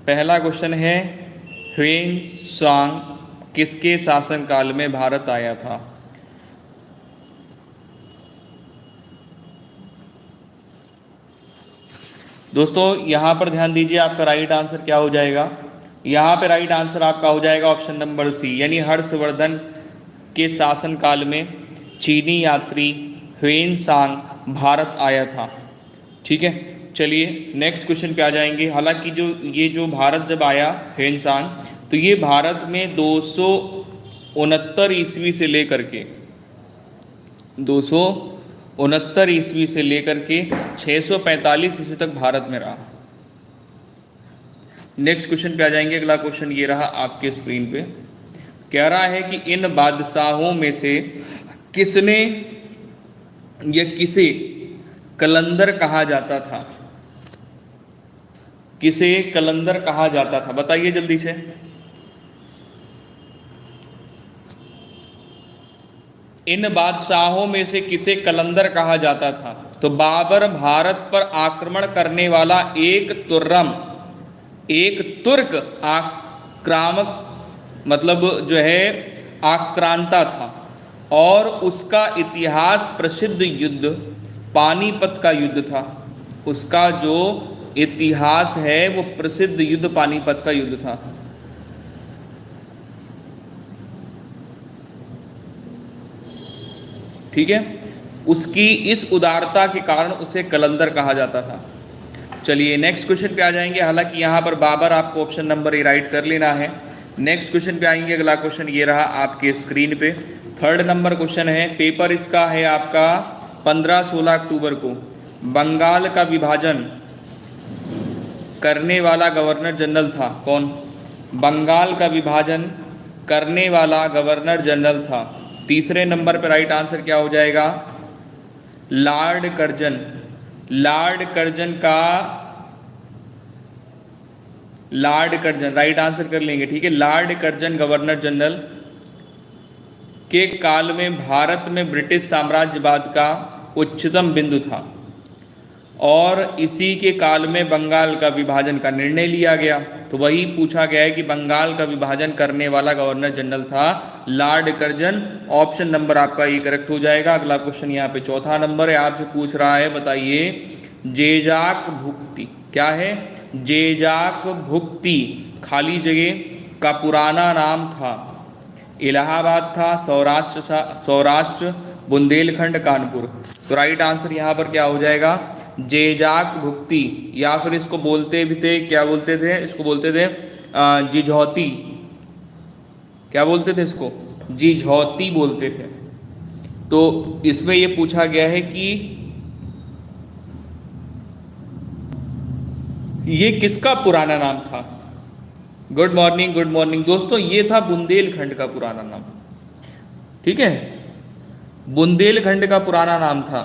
पहला क्वेश्चन है, ह्वेन सांग किसके शासनकाल में भारत आया था? दोस्तों यहाँ पर ध्यान दीजिए, आपका राइट आंसर क्या हो जाएगा? यहाँ पे राइट आंसर आपका हो जाएगा ऑप्शन नंबर सी, यानी हर्षवर्धन के शासनकाल में चीनी यात्री ह्वेन सांग भारत आया था। ठीक है, चलिए नेक्स्ट क्वेश्चन पे आ जाएंगे। हालांकि जो भारत जब आया ह्वेन सांग, तो ये भारत में 269 ईस्वी से लेकर के 269 ईस्वी से लेकर के 645 ईस्वी तक भारत में रहा। नेक्स्ट क्वेश्चन पे आ जाएंगे। अगला क्वेश्चन ये रहा आपके स्क्रीन पे, कह रहा है कि इन बादशाहों में से किसने या किसे कलंदर कहा जाता था? किसे कलंदर कहा जाता था, बताइए जल्दी से। इन बादशाहों में से किसे कलंदर कहा जाता था? तो बाबर भारत पर आक्रमण करने वाला एक तुर्क आक्रामक, मतलब जो है आक्रांता था, और उसका इतिहास प्रसिद्ध युद्ध पानीपत का युद्ध था। उसका जो इतिहास है वो प्रसिद्ध युद्ध पानीपत का युद्ध था। ठीक है, उसकी इस उदारता के कारण उसे कलंदर कहा जाता था। चलिए नेक्स्ट क्वेश्चन पे आ जाएंगे। हालांकि यहाँ पर बाबर आपको ऑप्शन नंबर ए राइट कर लेना है। नेक्स्ट क्वेश्चन पे आएंगे। अगला क्वेश्चन ये रहा आपके स्क्रीन पे, थर्ड नंबर क्वेश्चन है। पेपर इसका है आपका 15-16 अक्टूबर को। बंगाल का विभाजन करने वाला गवर्नर जनरल था कौन? बंगाल का विभाजन करने वाला गवर्नर जनरल था। तीसरे नंबर पर राइट आंसर क्या हो जाएगा? Lord Curzon. Lord Curzon right answer कर लेंगे। ठीक है, लॉर्ड कर्जन गवर्नर जनरल के काल में भारत में ब्रिटिश साम्राज्यवाद का उच्चतम बिंदु था, और इसी के काल में बंगाल का विभाजन का निर्णय लिया गया। तो वही पूछा गया है कि बंगाल का विभाजन करने वाला गवर्नर जनरल था लॉर्ड कर्जन। ऑप्शन नंबर आपका ये करेक्ट हो जाएगा। अगला क्वेश्चन यहाँ पे चौथा नंबर है, आपसे पूछ रहा है, बताइए जेजाक भुक्ति क्या है? जेजाक भुक्ति खाली जगह का पुराना नाम था। इलाहाबाद था, सौराष्ट्र, बुंदेलखंड, कानपुर। तो राइट आंसर यहाँ पर क्या हो जाएगा? जेजाक भुक्ति, या फिर इसको बोलते भी थे, क्या बोलते थे इसको? बोलते थे जिझौती। क्या बोलते थे इसको? जिझौती बोलते थे। तो इसमें ये पूछा गया है कि ये किसका पुराना नाम था? गुड मॉर्निंग दोस्तों, ये था बुंदेलखंड का पुराना नाम। ठीक है, बुंदेलखंड का पुराना नाम था।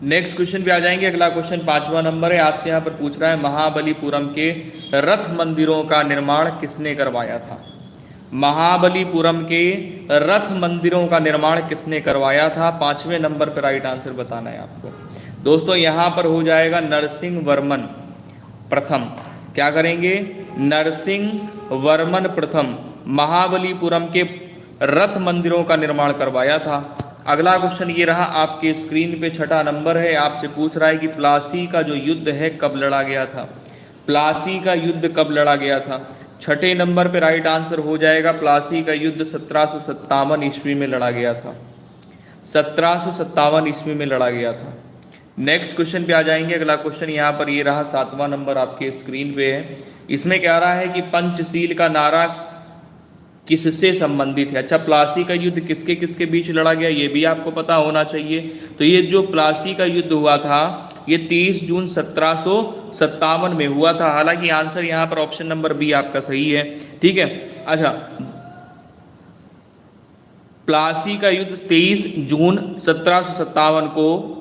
नेक्स्ट क्वेश्चन पे आ जाएंगे। अगला क्वेश्चन 5वां नंबर है, आपसे यहाँ पर पूछ रहा है महाबलीपुरम के रथ मंदिरों का निर्माण किसने करवाया था? महाबलीपुरम के रथ मंदिरों का निर्माण किसने करवाया था? 5वें नंबर पर राइट आंसर बताना है आपको। दोस्तों यहाँ पर हो जाएगा नरसिंह वर्मन प्रथम। क्या करेंगे? नरसिंह वर्मन प्रथम महाबलीपुरम के रथ मंदिरों का निर्माण करवाया था। अगला क्वेश्चन ये रहा आपके स्क्रीन पे, छठा नंबर है, आपसे पूछ रहा है कि प्लासी का जो युद्ध है कब लड़ा गया था? प्लासी का युद्ध कब लड़ा गया था? छठे नंबर पे राइट आंसर हो जाएगा प्लासी का युद्ध 1757 ईस्वी में लड़ा गया था। 1757 ईस्वी में लड़ा गया था। नेक्स्ट क्वेश्चन पे आ जाएंगे। अगला क्वेश्चन यहाँ पर ये रहा 7वां नंबर आपके स्क्रीन पे है। इसमें कह रहा है कि पंचशील का नारा किससे संबंधित है? अच्छा, प्लासी का युद्ध किसके किसके बीच लड़ा गया ये भी आपको पता होना चाहिए। तो ये जो प्लासी का युद्ध हुआ था ये 30 जून 1757 में हुआ था। हालांकि आंसर यहाँ पर ऑप्शन नंबर बी आपका सही है। ठीक है, अच्छा, प्लासी का युद्ध 23 जून 1757 को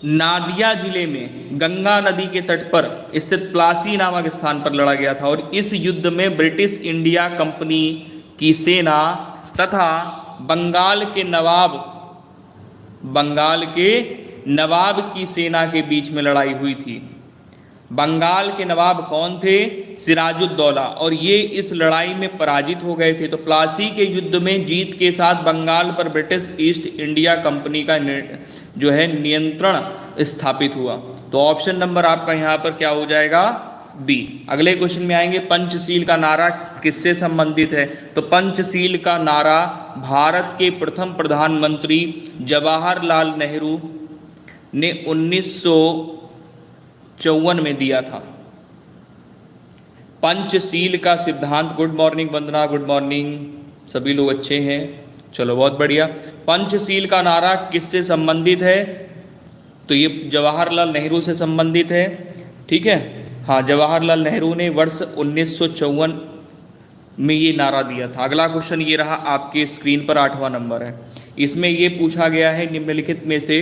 नादिया जिले में गंगा नदी के तट पर स्थित प्लासी नामक स्थान पर लड़ा गया था, और इस युद्ध में ब्रिटिश इंडिया कंपनी की सेना तथा बंगाल के नवाब की सेना के बीच में लड़ाई हुई थी। बंगाल के नवाब कौन थे? सिराजुद्दौला, और ये इस लड़ाई में पराजित हो गए थे। तो प्लासी के युद्ध में जीत के साथ बंगाल पर ब्रिटिश ईस्ट इंडिया कंपनी का जो है नियंत्रण स्थापित हुआ। तो ऑप्शन नंबर आपका यहाँ पर क्या हो जाएगा? बी। अगले क्वेश्चन में आएंगे, पंचशील का नारा किससे संबंधित है? तो पंचशील का नारा भारत के प्रथम प्रधानमंत्री जवाहरलाल नेहरू ने 1954 में दिया था। पंचशील का सिद्धांत, गुड मॉर्निंग वंदना, गुड मॉर्निंग, सभी लोग अच्छे हैं, चलो बहुत बढ़िया। पंचशील का नारा किससे संबंधित है? तो ये जवाहरलाल नेहरू से संबंधित है, ठीक है। हाँ, जवाहरलाल नेहरू ने वर्ष 1954 में ये नारा दिया था। अगला क्वेश्चन ये रहा आपके स्क्रीन पर, 8वां नंबर है। इसमें ये पूछा गया है, निम्नलिखित में से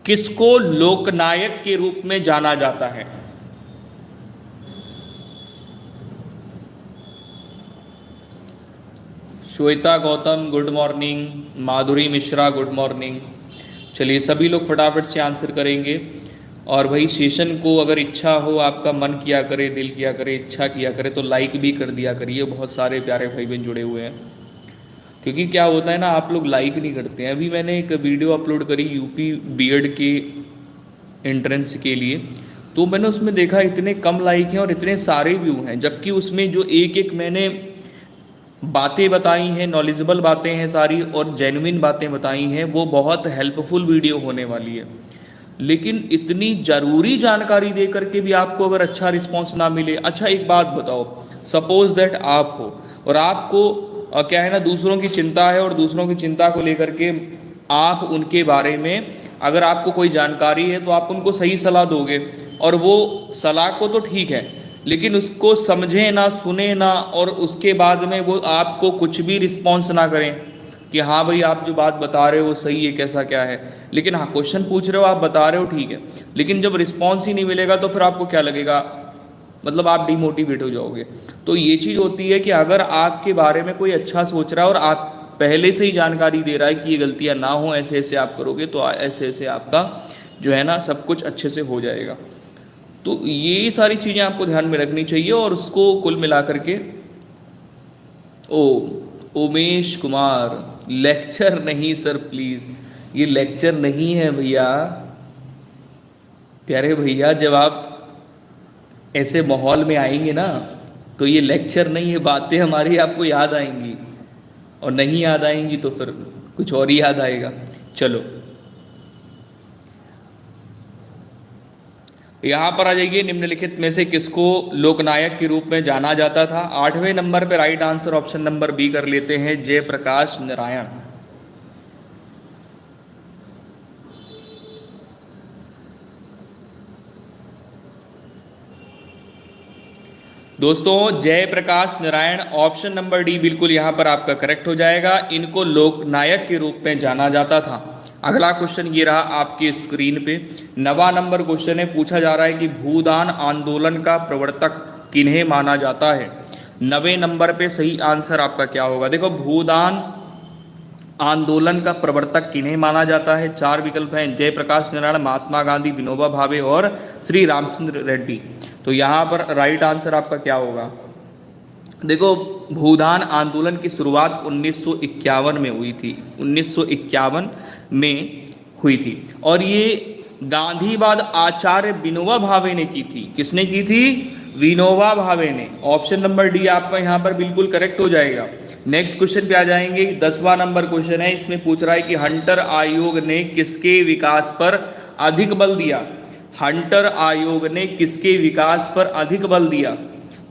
किसको लोकनायक के रूप में जाना जाता है? श्वेता गौतम गुड मॉर्निंग, माधुरी मिश्रा गुड मॉर्निंग। चलिए सभी लोग फटाफट से आंसर करेंगे। और वही सेशन को अगर इच्छा हो, आपका मन किया करे, दिल किया करे, इच्छा किया करे, तो लाइक भी कर दिया करिए। बहुत सारे प्यारे भाई बहन जुड़े हुए हैं। क्योंकि क्या होता है ना, आप लोग लाइक नहीं करते हैं। अभी मैंने एक वीडियो अपलोड करी यूपी बीएड के एंट्रेंस के लिए, तो मैंने उसमें देखा इतने कम लाइक हैं और इतने सारे व्यू हैं, जबकि उसमें जो एक एक मैंने बातें बताई हैं, नॉलेजेबल बातें हैं सारी, और जेन्युइन बातें बताई हैं, वो बहुत हेल्पफुल वीडियो होने वाली है। लेकिन इतनी ज़रूरी जानकारी दे करके भी आपको अगर अच्छा रिस्पॉन्स ना मिले। अच्छा एक बात बताओ, सपोज दैट आप हो और आपको क्या है ना, दूसरों की चिंता है, और दूसरों की चिंता को लेकर के आप उनके बारे में अगर आपको कोई जानकारी है तो आप उनको सही सलाह दोगे, और वो सलाह को तो ठीक है, लेकिन उसको समझें ना, सुने ना, और उसके बाद में वो आपको कुछ भी रिस्पॉन्स ना करें कि हाँ भाई आप जो बात बता रहे हो वो सही है, कैसा क्या है। लेकिन हाँ, क्वेश्चन पूछ रहे हो, आप बता रहे हो, ठीक है, लेकिन जब रिस्पॉन्स ही नहीं मिलेगा तो फिर आपको क्या लगेगा? मतलब आप डिमोटिवेट हो जाओगे। तो ये चीज़ होती है कि अगर आपके बारे में कोई अच्छा सोच रहा है और आप पहले से ही जानकारी दे रहा है कि ये गलतियाँ ना हो, ऐसे ऐसे आप करोगे तो ऐसे ऐसे आपका जो है ना सब कुछ अच्छे से हो जाएगा। तो ये सारी चीज़ें आपको ध्यान में रखनी चाहिए, और उसको कुल मिला करके उमेश कुमार, लेक्चर नहीं सर प्लीज़, ये लेक्चर नहीं है भैया। प्यारे भैया, जब आप ऐसे माहौल में आएंगे ना तो ये लेक्चर नहीं है, बातें हमारी आपको याद आएंगी, और नहीं याद आएंगी तो फिर कुछ और ही याद आएगा। चलो यहाँ पर आ जाइए, निम्नलिखित में से किसको लोकनायक के रूप में जाना जाता था? 8वें नंबर पर right answer option number B कर लेते हैं, जयप्रकाश नारायण। दोस्तों Jayaprakash Narayan, option number D बिल्कुल यहाँ पर आपका करेक्ट हो जाएगा। इनको लोकनायक के रूप में जाना जाता था। अगला क्वेश्चन ये रहा आपकी स्क्रीन पे, 9वां नंबर क्वेश्चन है। पूछा जा रहा है कि भूदान आंदोलन का प्रवर्तक किन्हें माना जाता है? 9वें नंबर पे सही आंसर आपका क्या होगा? देखो, भूदान आंदोलन का प्रवर्तक किन्हें माना जाता है? 4 विकल्प हैं, जयप्रकाश नारायण, महात्मा गांधी, विनोबा भावे और श्री रामचंद्र रेड्डी। तो यहाँ पर राइट आंसर आपका क्या होगा? देखो, भूदान आंदोलन की शुरुआत 1951 में हुई थी, 1951 में हुई थी, और ये गांधीवाद आचार्य विनोबा भावे ने की थी। किसने की थी? विनोबा भावे ने। ऑप्शन नंबर डी आपका यहाँ पर बिल्कुल करेक्ट हो जाएगा। नेक्स्ट क्वेश्चन पे आ जाएंगे, 10वां नंबर क्वेश्चन है। इसमें पूछ रहा है कि हंटर आयोग ने किसके विकास पर अधिक बल दिया? हंटर आयोग ने किसके विकास पर अधिक बल दिया?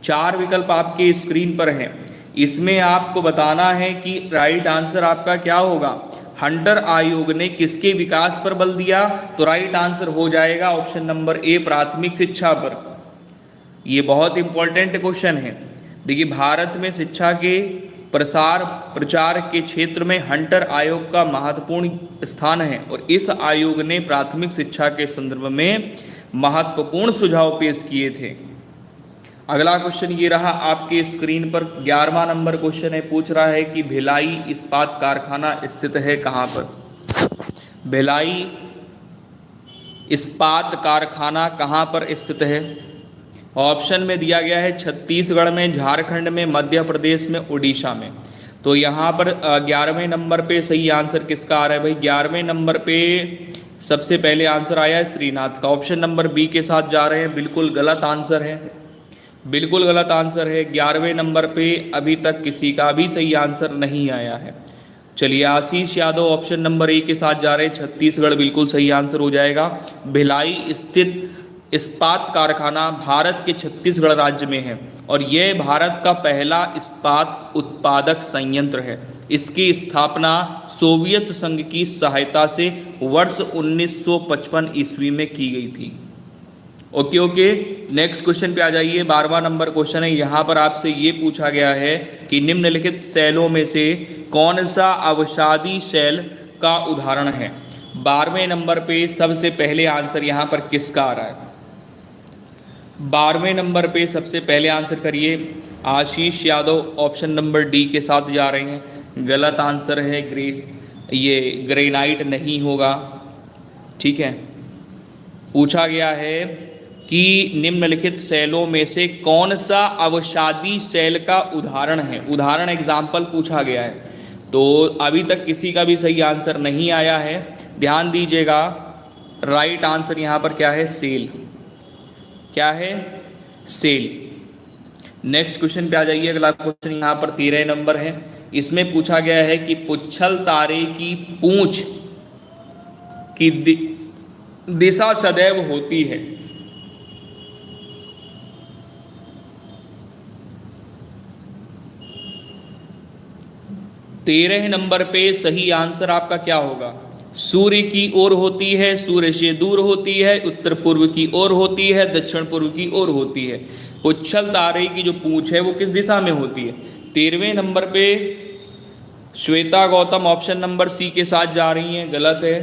4 विकल्प आपके स्क्रीन पर हैं, इसमें आपको बताना है कि राइट आंसर आपका क्या होगा। हंटर आयोग ने किसके विकास पर बल दिया? तो राइट आंसर हो जाएगा ऑप्शन नंबर ए, प्राथमिक शिक्षा पर। ये बहुत इंपॉर्टेंट क्वेश्चन है। देखिए, भारत में शिक्षा के प्रचार के क्षेत्र में हंटर आयोग का महत्वपूर्ण स्थान है, और इस आयोग ने प्राथमिक शिक्षा के संदर्भ में महत्वपूर्ण सुझाव पेश किए थे। अगला क्वेश्चन ये रहा आपके स्क्रीन पर, 11वां नंबर क्वेश्चन है, पूछ रहा है कि भिलाई इस्पात कारखाना स्थित है कहाँ पर। भिलाई इस्पात कारखाना कहाँ पर स्थित है। ऑप्शन में दिया गया है छत्तीसगढ़ में, झारखंड में, मध्य प्रदेश में, उड़ीसा में। तो यहाँ पर 11वें नंबर पे सही आंसर किसका आ रहा है भाई। 11वें नंबर पे सबसे पहले आंसर आया है श्रीनाथ का। ऑप्शन नंबर बी के साथ जा रहे हैं, बिल्कुल गलत आंसर है, बिल्कुल गलत आंसर है। 11वें नंबर पे अभी तक किसी का भी सही आंसर नहीं आया है। चलिए आशीष यादव ऑप्शन नंबर ए के साथ जा रहे हैं, छत्तीसगढ़ बिल्कुल सही आंसर हो जाएगा। भिलाई स्थित इस्पात कारखाना भारत के छत्तीसगढ़ राज्य में है और यह भारत का पहला इस्पात उत्पादक संयंत्र है। इसकी स्थापना सोवियत संघ की सहायता से वर्ष 1955 ईस्वी में की गई थी। ओके ओके, नेक्स्ट क्वेश्चन पे आ जाइए। 12वां नंबर क्वेश्चन है, यहाँ पर आपसे ये पूछा गया है कि निम्नलिखित शैलों में से कौन सा अवसादी शैल का उदाहरण है। 12वें नंबर पे सबसे पहले आंसर यहाँ पर किसका आ रहा है। 12वें नंबर पे सबसे पहले आंसर करिए आशीष यादव ऑप्शन नंबर डी के साथ जा रहे हैं। गलत आंसर है, ये ग्रेनाइट नहीं होगा। ठीक है, पूछा गया है कि निम्नलिखित शैलों में से कौन सा अवसादी शैल का उदाहरण है। उदाहरण एग्जाम्पल पूछा गया है, तो अभी तक किसी का भी सही आंसर नहीं आया है। ध्यान दीजिएगा, राइट आंसर यहाँ पर क्या है, सेल। क्या है, सेल। नेक्स्ट क्वेश्चन पे आ जाइए। अगला क्वेश्चन यहाँ पर 13 नंबर है। इसमें पूछा गया है कि पुच्छल तारे की पूंछ की दिशा सदैव होती है। तेरह नंबर पे सही आंसर आपका क्या होगा। सूर्य की ओर होती है, सूर्य से दूर होती है, उत्तर पूर्व की ओर होती है, दक्षिण पूर्व की ओर होती है। पुच्छल तारे की जो पूंछ है वो किस दिशा में होती है। 13वें नंबर पे Shweta Gautam option number C के साथ जा रही हैं, गलत है।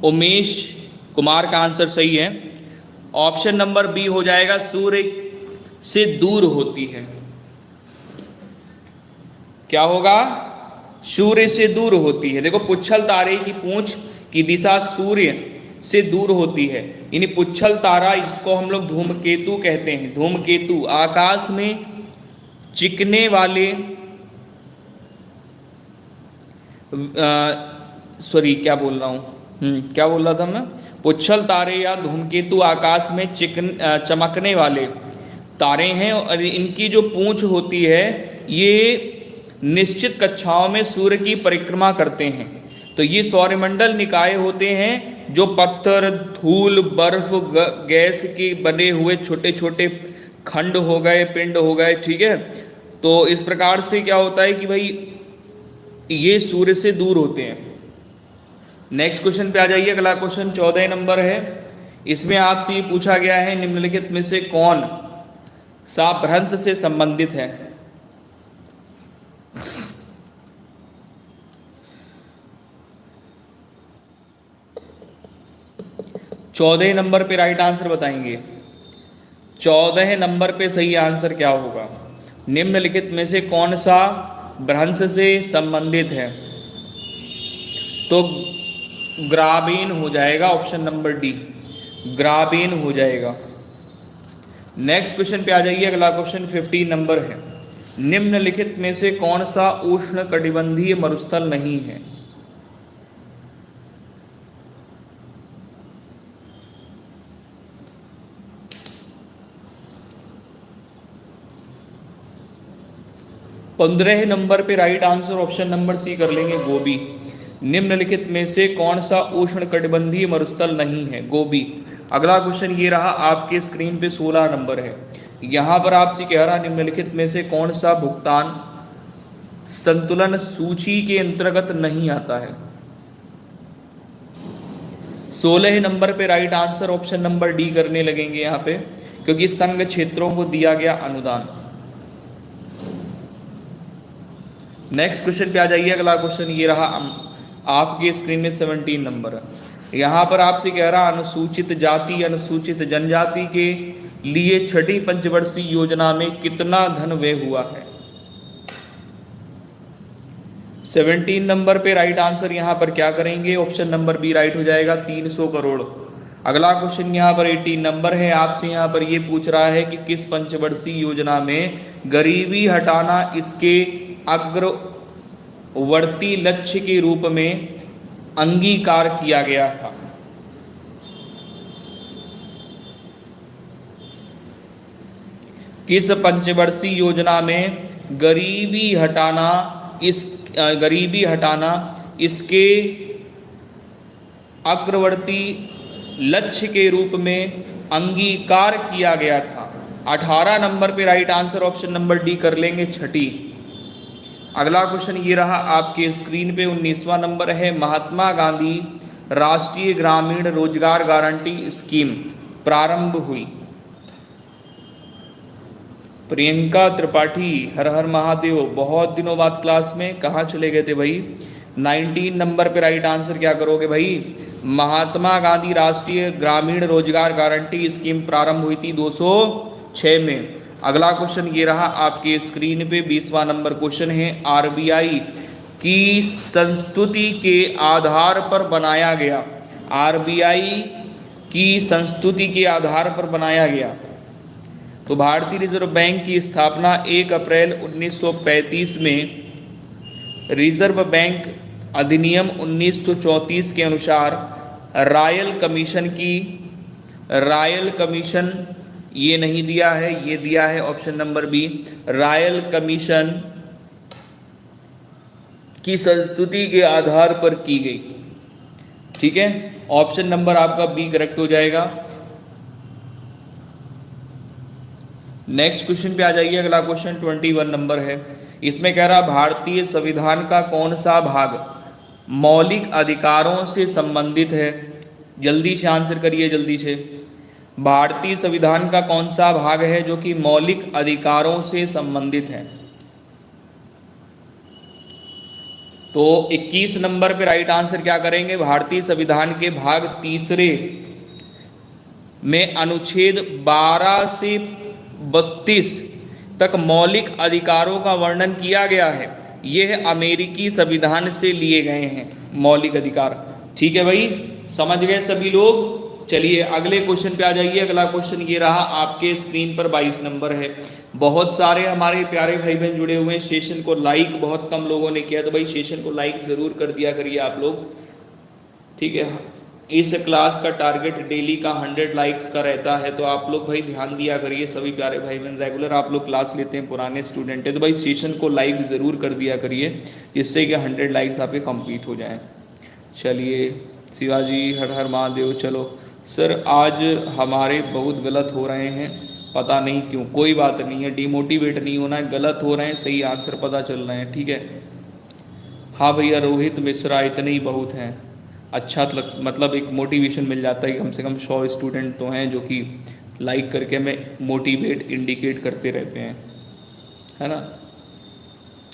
उमेश कुमार का आंसर सही है। ऑप्शन नंबर बी हो जाएगा, सूर्य से दूर होती है। क्या होगा, सूर्य से दूर होती है। देखो, पुच्छल तारे की पूंछ की दिशा सूर्य से दूर होती है, यानी पुच्छल तारा, इसको हम लोग धूमकेतु कहते हैं। धूमकेतु आकाश में चिकने वाले क्या बोल रहा हूँ, क्या बोल रहा था मैं। पुच्छल तारे या धूमकेतु आकाश में चमकने वाले तारे हैं और इनकी जो पूंछ होती है ये निश्चित कक्षाओं में सूर्य की परिक्रमा करते हैं। तो ये सौरमंडल निकाय होते हैं जो पत्थर, धूल, बर्फ, गैस के बने हुए छोटे छोटे खंड हो गए, पिंड हो गए। ठीक है, तो इस प्रकार से क्या होता है कि भाई ये सूर्य से दूर होते हैं। नेक्स्ट क्वेश्चन पे आ जाइए। अगला क्वेश्चन 14 नंबर है। इसमें आपसे ये पूछा गया है निम्नलिखित में से कौन सा भ्रंश से संबंधित है। चौदह नंबर पे राइट आंसर बताएंगे। 14 नंबर पे सही आंसर क्या होगा। निम्नलिखित में से कौन सा भ्रंश से संबंधित है। तो ग्राबेन हो जाएगा, ऑप्शन नंबर डी, ग्राबेन हो जाएगा। नेक्स्ट क्वेश्चन पे आ जाइए। अगला क्वेश्चन 15 नंबर है। निम्नलिखित में से कौन सा उष्ण कटिबंधीय मरुस्थल नहीं है। पंद्रह नंबर पे right answer option number C कर लेंगे, गोबी। निम्नलिखित में से कौन सा उष्ण कटिबंधीय मरुस्थल नहीं है, गोबी। अगला क्वेश्चन ये रहा आपके स्क्रीन पे 16 नंबर है। यहाँ पर आपसे कह रहा निम्नलिखित में से कौन सा भुगतान संतुलन सूची के अंतर्गत नहीं आता है। 16 नंबर पे right answer option number D करने लगेंगे यहाँ पे, क्योंकि संघ क्षेत्रों को दिया गया अनुदान। नेक्स्ट क्वेश्चन पे आ जाइए। अगला क्वेश्चन ये रहा आपके स्क्रीन में 17 नंबर है। यहाँ पर आपसे कह रहा अनुसूचित जाति अनुसूचित जनजाति के लिए छठी पंचवर्षीय योजना में कितना धन व्यय हुआ है। 17 नंबर पे राइट आंसर यहाँ पर क्या करेंगे, ऑप्शन नंबर बी राइट हो जाएगा, 300 करोड़। अगला क्वेश्चन यहाँ पर 18 नंबर है, आपसे यहाँ पर ये पूछ रहा है कि किस पंचवर्षीय योजना में गरीबी हटाना इसके अग्रवर्ती लक्ष्य के रूप में अंगीकार किया गया था। किस पंचवर्षीय योजना में गरीबी हटाना इसके अग्रवर्ती लक्ष्य के रूप में अंगीकार किया गया था। 18 नंबर पे right answer option number D कर लेंगे, छठी। अगला क्वेश्चन ये रहा आपके स्क्रीन पे, 19वां नंबर है, महात्मा गांधी राष्ट्रीय ग्रामीण रोजगार गारंटी स्कीम प्रारंभ हुई। प्रियंका त्रिपाठी, हर हर महादेव, बहुत दिनों बाद क्लास में कहाँ चले गए थे भाई। 19 नंबर पे राइट आंसर क्या करोगे भाई, महात्मा गांधी राष्ट्रीय ग्रामीण रोजगार गारंटी स्कीम प्रारंभ हुई थी 206 में। अगला क्वेश्चन ये रहा आपके स्क्रीन पे, 20वां नंबर क्वेश्चन है, आरबीआई की संस्तुति के आधार पर बनाया गया। आरबीआई की संस्तुति के आधार पर बनाया गया। तो भारतीय रिजर्व बैंक की स्थापना 1 अप्रैल 1935 में रिजर्व बैंक अधिनियम 1934 के अनुसार रॉयल कमीशन ये नहीं दिया है, ये दिया है option number B, royal commission की संस्तुति के आधार पर की गई। ठीक है, ऑप्शन नंबर आपका बी करेक्ट हो जाएगा। नेक्स्ट क्वेश्चन पे आ जाइए। अगला क्वेश्चन 21 नंबर है, इसमें कह रहा भारतीय संविधान का कौन सा भाग मौलिक अधिकारों से संबंधित है। जल्दी से आंसर करिए, जल्दी से। भारतीय संविधान का कौन सा भाग है जो कि मौलिक अधिकारों से संबंधित है। तो 21 नंबर पे राइट आंसर क्या करेंगे, भारतीय संविधान के भाग 3 में अनुच्छेद 12 से 32 तक मौलिक अधिकारों का वर्णन किया गया है। यह अमेरिकी संविधान से लिए गए हैं मौलिक अधिकार। ठीक है भाई, समझ गए सभी लोग। चलिए अगले क्वेश्चन पे आ जाइए। अगला क्वेश्चन ये रहा आपके स्क्रीन पर, 22 नंबर है। बहुत सारे हमारे प्यारे भाई बहन जुड़े हुए हैं। सेशन को लाइक बहुत कम लोगों ने किया, तो भाई सेशन को लाइक ज़रूर कर दिया करिए आप लोग। ठीक है, इस क्लास का टारगेट डेली का 100 लाइक्स का रहता है, तो आप लोग भाई ध्यान दिया करिए। सभी प्यारे भाई बहन रेगुलर आप लोग क्लास लेते हैं, पुराने स्टूडेंट हैं, तो भाई सेशन को लाइक ज़रूर कर दिया करिए, जिससे कि 100 लाइक्स आपके कंप्लीट हो जाएं। चलिए शिवाजी, हर हर महादेव। चलो सर, आज हमारे बहुत गलत हो रहे हैं, पता नहीं क्यों। कोई बात नहीं है, डिमोटिवेट नहीं होना है। गलत हो रहे हैं, सही आंसर पता चल रहे हैं। ठीक है, हाँ भैया रोहित मिश्रा, इतने ही बहुत हैं। अच्छा मतलब एक मोटिवेशन मिल जाता है कि कम से कम 100 स्टूडेंट तो हैं जो कि लाइक करके हमें मोटिवेट इंडिकेट करते रहते हैं, है ना।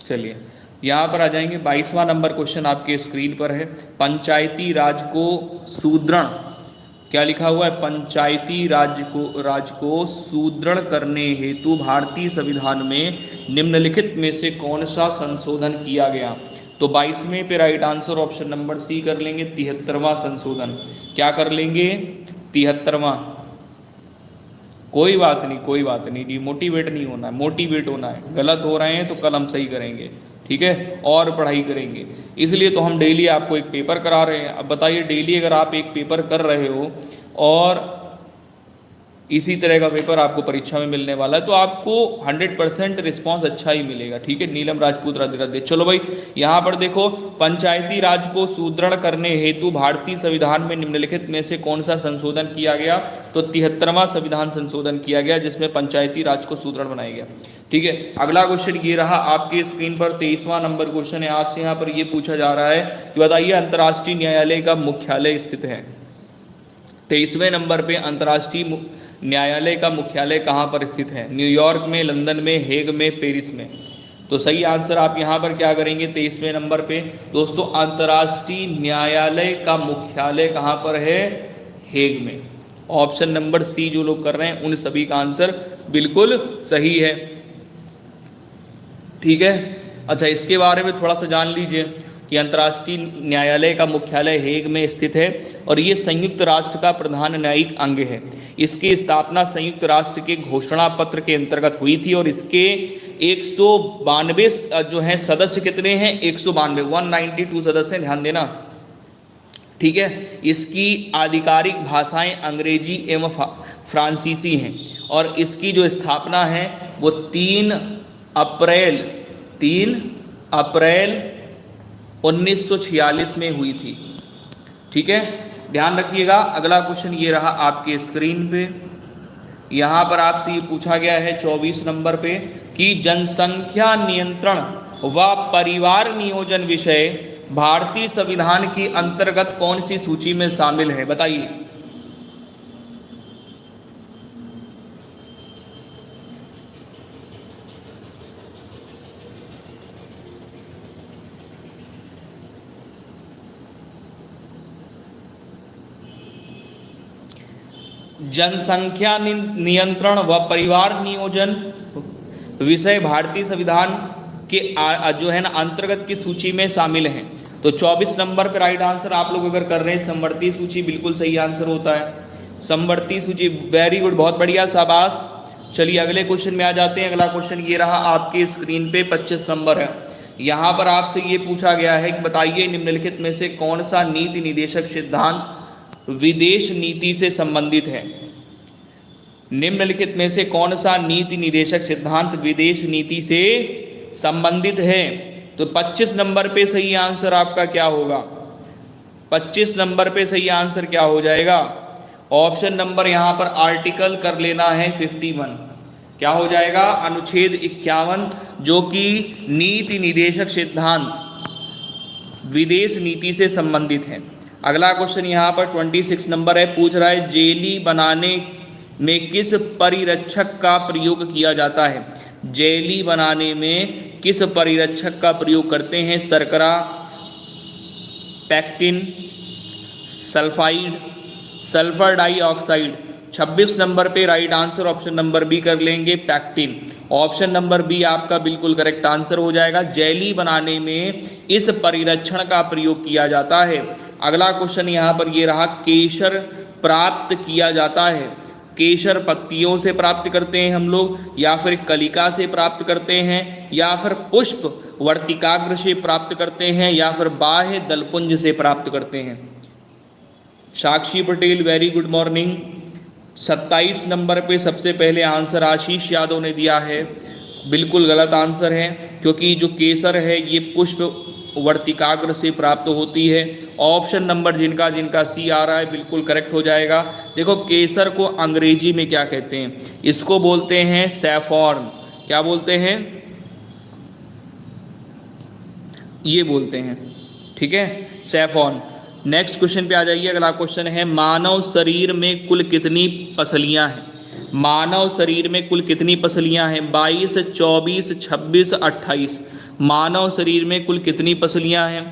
चलिए यहाँ पर आ जाएंगे। 22वां नंबर क्वेश्चन आपके स्क्रीन पर है, पंचायती राज को सुदृढ़, क्या लिखा हुआ है, पंचायती राज को सुदृढ़ करने हेतु भारतीय संविधान में निम्नलिखित में से कौन सा संशोधन किया गया। तो 22वें पे right answer option number C कर लेंगे, 73वां संशोधन। क्या कर लेंगे, 73वां। कोई बात नहीं, कोई बात नहीं, डिमोटिवेट नहीं होना है, मोटिवेट होना है। गलत हो रहे हैं तो कल हम सही करेंगे, ठीक है, और पढ़ाई करेंगे। इसलिए तो हम डेली आपको एक पेपर करा रहे हैं। अब बताइए, डेली अगर आप एक पेपर कर रहे हो और इसी तरह का पेपर आपको परीक्षा में मिलने वाला है, तो आपको 100% रिस्पांस अच्छा ही मिलेगा। ठीक है, नीलम राजपूत राधे राधे। चलो भाई, यहाँ पर देखो, पंचायती राज को सुदृढ़ करने हेतु भारतीय संविधान में निम्नलिखित में से कौन सा संशोधन किया गया। तो 73वां संविधान संशोधन किया गया, जिसमें पंचायती राज को सुदृढ़ बनाया गया। ठीक है, अगला क्वेश्चन ये रहा आपके स्क्रीन पर, 23वां नंबर क्वेश्चन है। आपसे यहाँ पर ये पूछा जा रहा है कि बताइए अंतर्राष्ट्रीय न्यायालय का मुख्यालय स्थित है। 23वें नंबर पे अंतर्राष्ट्रीय न्यायालय का मुख्यालय कहाँ पर स्थित है। न्यूयॉर्क में, लंदन में, हेग में, पेरिस में। तो सही आंसर आप यहाँ पर क्या करेंगे 23वें नंबर पे। दोस्तों अंतर्राष्ट्रीय न्यायालय का मुख्यालय कहाँ पर है? हेग में। ऑप्शन नंबर सी जो लोग कर रहे हैं उन सभी का आंसर बिल्कुल सही है। ठीक है, अच्छा इसके बारे में थोड़ा सा जान लीजिए कि अंतर्राष्ट्रीय न्यायालय का मुख्यालय हेग में स्थित है और ये संयुक्त राष्ट्र का प्रधान न्यायिक अंग है। इसकी स्थापना संयुक्त राष्ट्र के घोषणा पत्र के अंतर्गत हुई थी और इसके 192 जो हैं सदस्य कितने हैं? 192, 192 सदस्य, ध्यान देना। ठीक है, इसकी आधिकारिक भाषाएं अंग्रेजी एवं फ्रांसीसी हैं और इसकी जो स्थापना है वो 3 अप्रैल 1946 में हुई थी। ठीक है, ध्यान रखिएगा। अगला क्वेश्चन ये रहा आपके स्क्रीन पे। यहाँ पर आपसे ये पूछा गया है 24 नंबर पे कि जनसंख्या नियंत्रण व परिवार नियोजन विषय भारतीय संविधान के अंतर्गत कौन सी सूची में शामिल है? बताइए। जनसंख्या नियंत्रण व परिवार नियोजन विषय भारतीय संविधान के जो है ना अंतर्गत की सूची में शामिल हैं। तो 24 नंबर पर राइट आंसर आप लोग अगर कर रहे हैं समवर्ती सूची, बिल्कुल सही आंसर होता है समवर्ती सूची। वेरी गुड, बहुत बढ़िया, शाबाश। चलिए अगले क्वेश्चन में आ जाते हैं। अगला क्वेश्चन ये रहा आपके स्क्रीन पे, 25 नंबर है। यहाँ पर आपसे ये पूछा गया है कि बताइए निम्नलिखित में से कौन सा नीति निदेशक सिद्धांत विदेश नीति से संबंधित है? निम्नलिखित में से कौन सा नीति निदेशक सिद्धांत विदेश नीति से संबंधित है? तो 25 नंबर पे सही आंसर आपका क्या होगा? 25 नंबर पे सही आंसर क्या हो जाएगा? ऑप्शन नंबर यहाँ पर आर्टिकल कर लेना है 51। क्या हो जाएगा? अनुच्छेद 51, जो कि नीति निदेशक सिद्धांत विदेश नीति से संबंधित है। अगला क्वेश्चन यहाँ पर 26 नंबर है, पूछ रहा है जेली बनाने में किस परिरक्षक का प्रयोग किया जाता है? जेली बनाने में किस परिरक्षक का प्रयोग करते हैं? शर्करा, pectin, sulphide, sulphur dioxide. 26 number पे right answer option number B कर लेंगे, पैक्टिन। ऑप्शन नंबर बी आपका बिल्कुल करेक्ट आंसर हो जाएगा। जेली बनाने में इस परिरक्षण का प्रयोग किया जाता है। अगला क्वेश्चन यहाँ पर ये रहा, केसर प्राप्त किया जाता है। केसर पत्तियों से प्राप्त करते हैं हम लोग, या फिर कलिका से प्राप्त करते हैं, या फिर पुष्प वर्तिकाग्र से प्राप्त करते हैं, या फिर बाह्य दलपुंज से प्राप्त करते हैं? Sakshi Patel very good morning. 27 number पे सबसे पहले आंसर आशीष यादव ने दिया है, बिल्कुल गलत आंसर है, क्योंकि जो केसर है ये पुष्प वर्तिकाग्र से प्राप्त होती है। ऑप्शन नंबर जिनका जिनका सी आ रहा है बिल्कुल करेक्ट हो जाएगा। देखो केसर को अंग्रेजी में क्या कहते हैं? इसको बोलते हैं सैफॉर्न। क्या बोलते हैं? ये बोलते हैं, ठीक है, सैफॉर्न। नेक्स्ट क्वेश्चन पे आ जाइए। अगला क्वेश्चन है, मानव शरीर में कुल कितनी पसलियां हैं? मानव शरीर में कुल कितनी पसलियां हैं? 22, 24, 26, 28। मानव शरीर में कुल कितनी पसलियां हैं?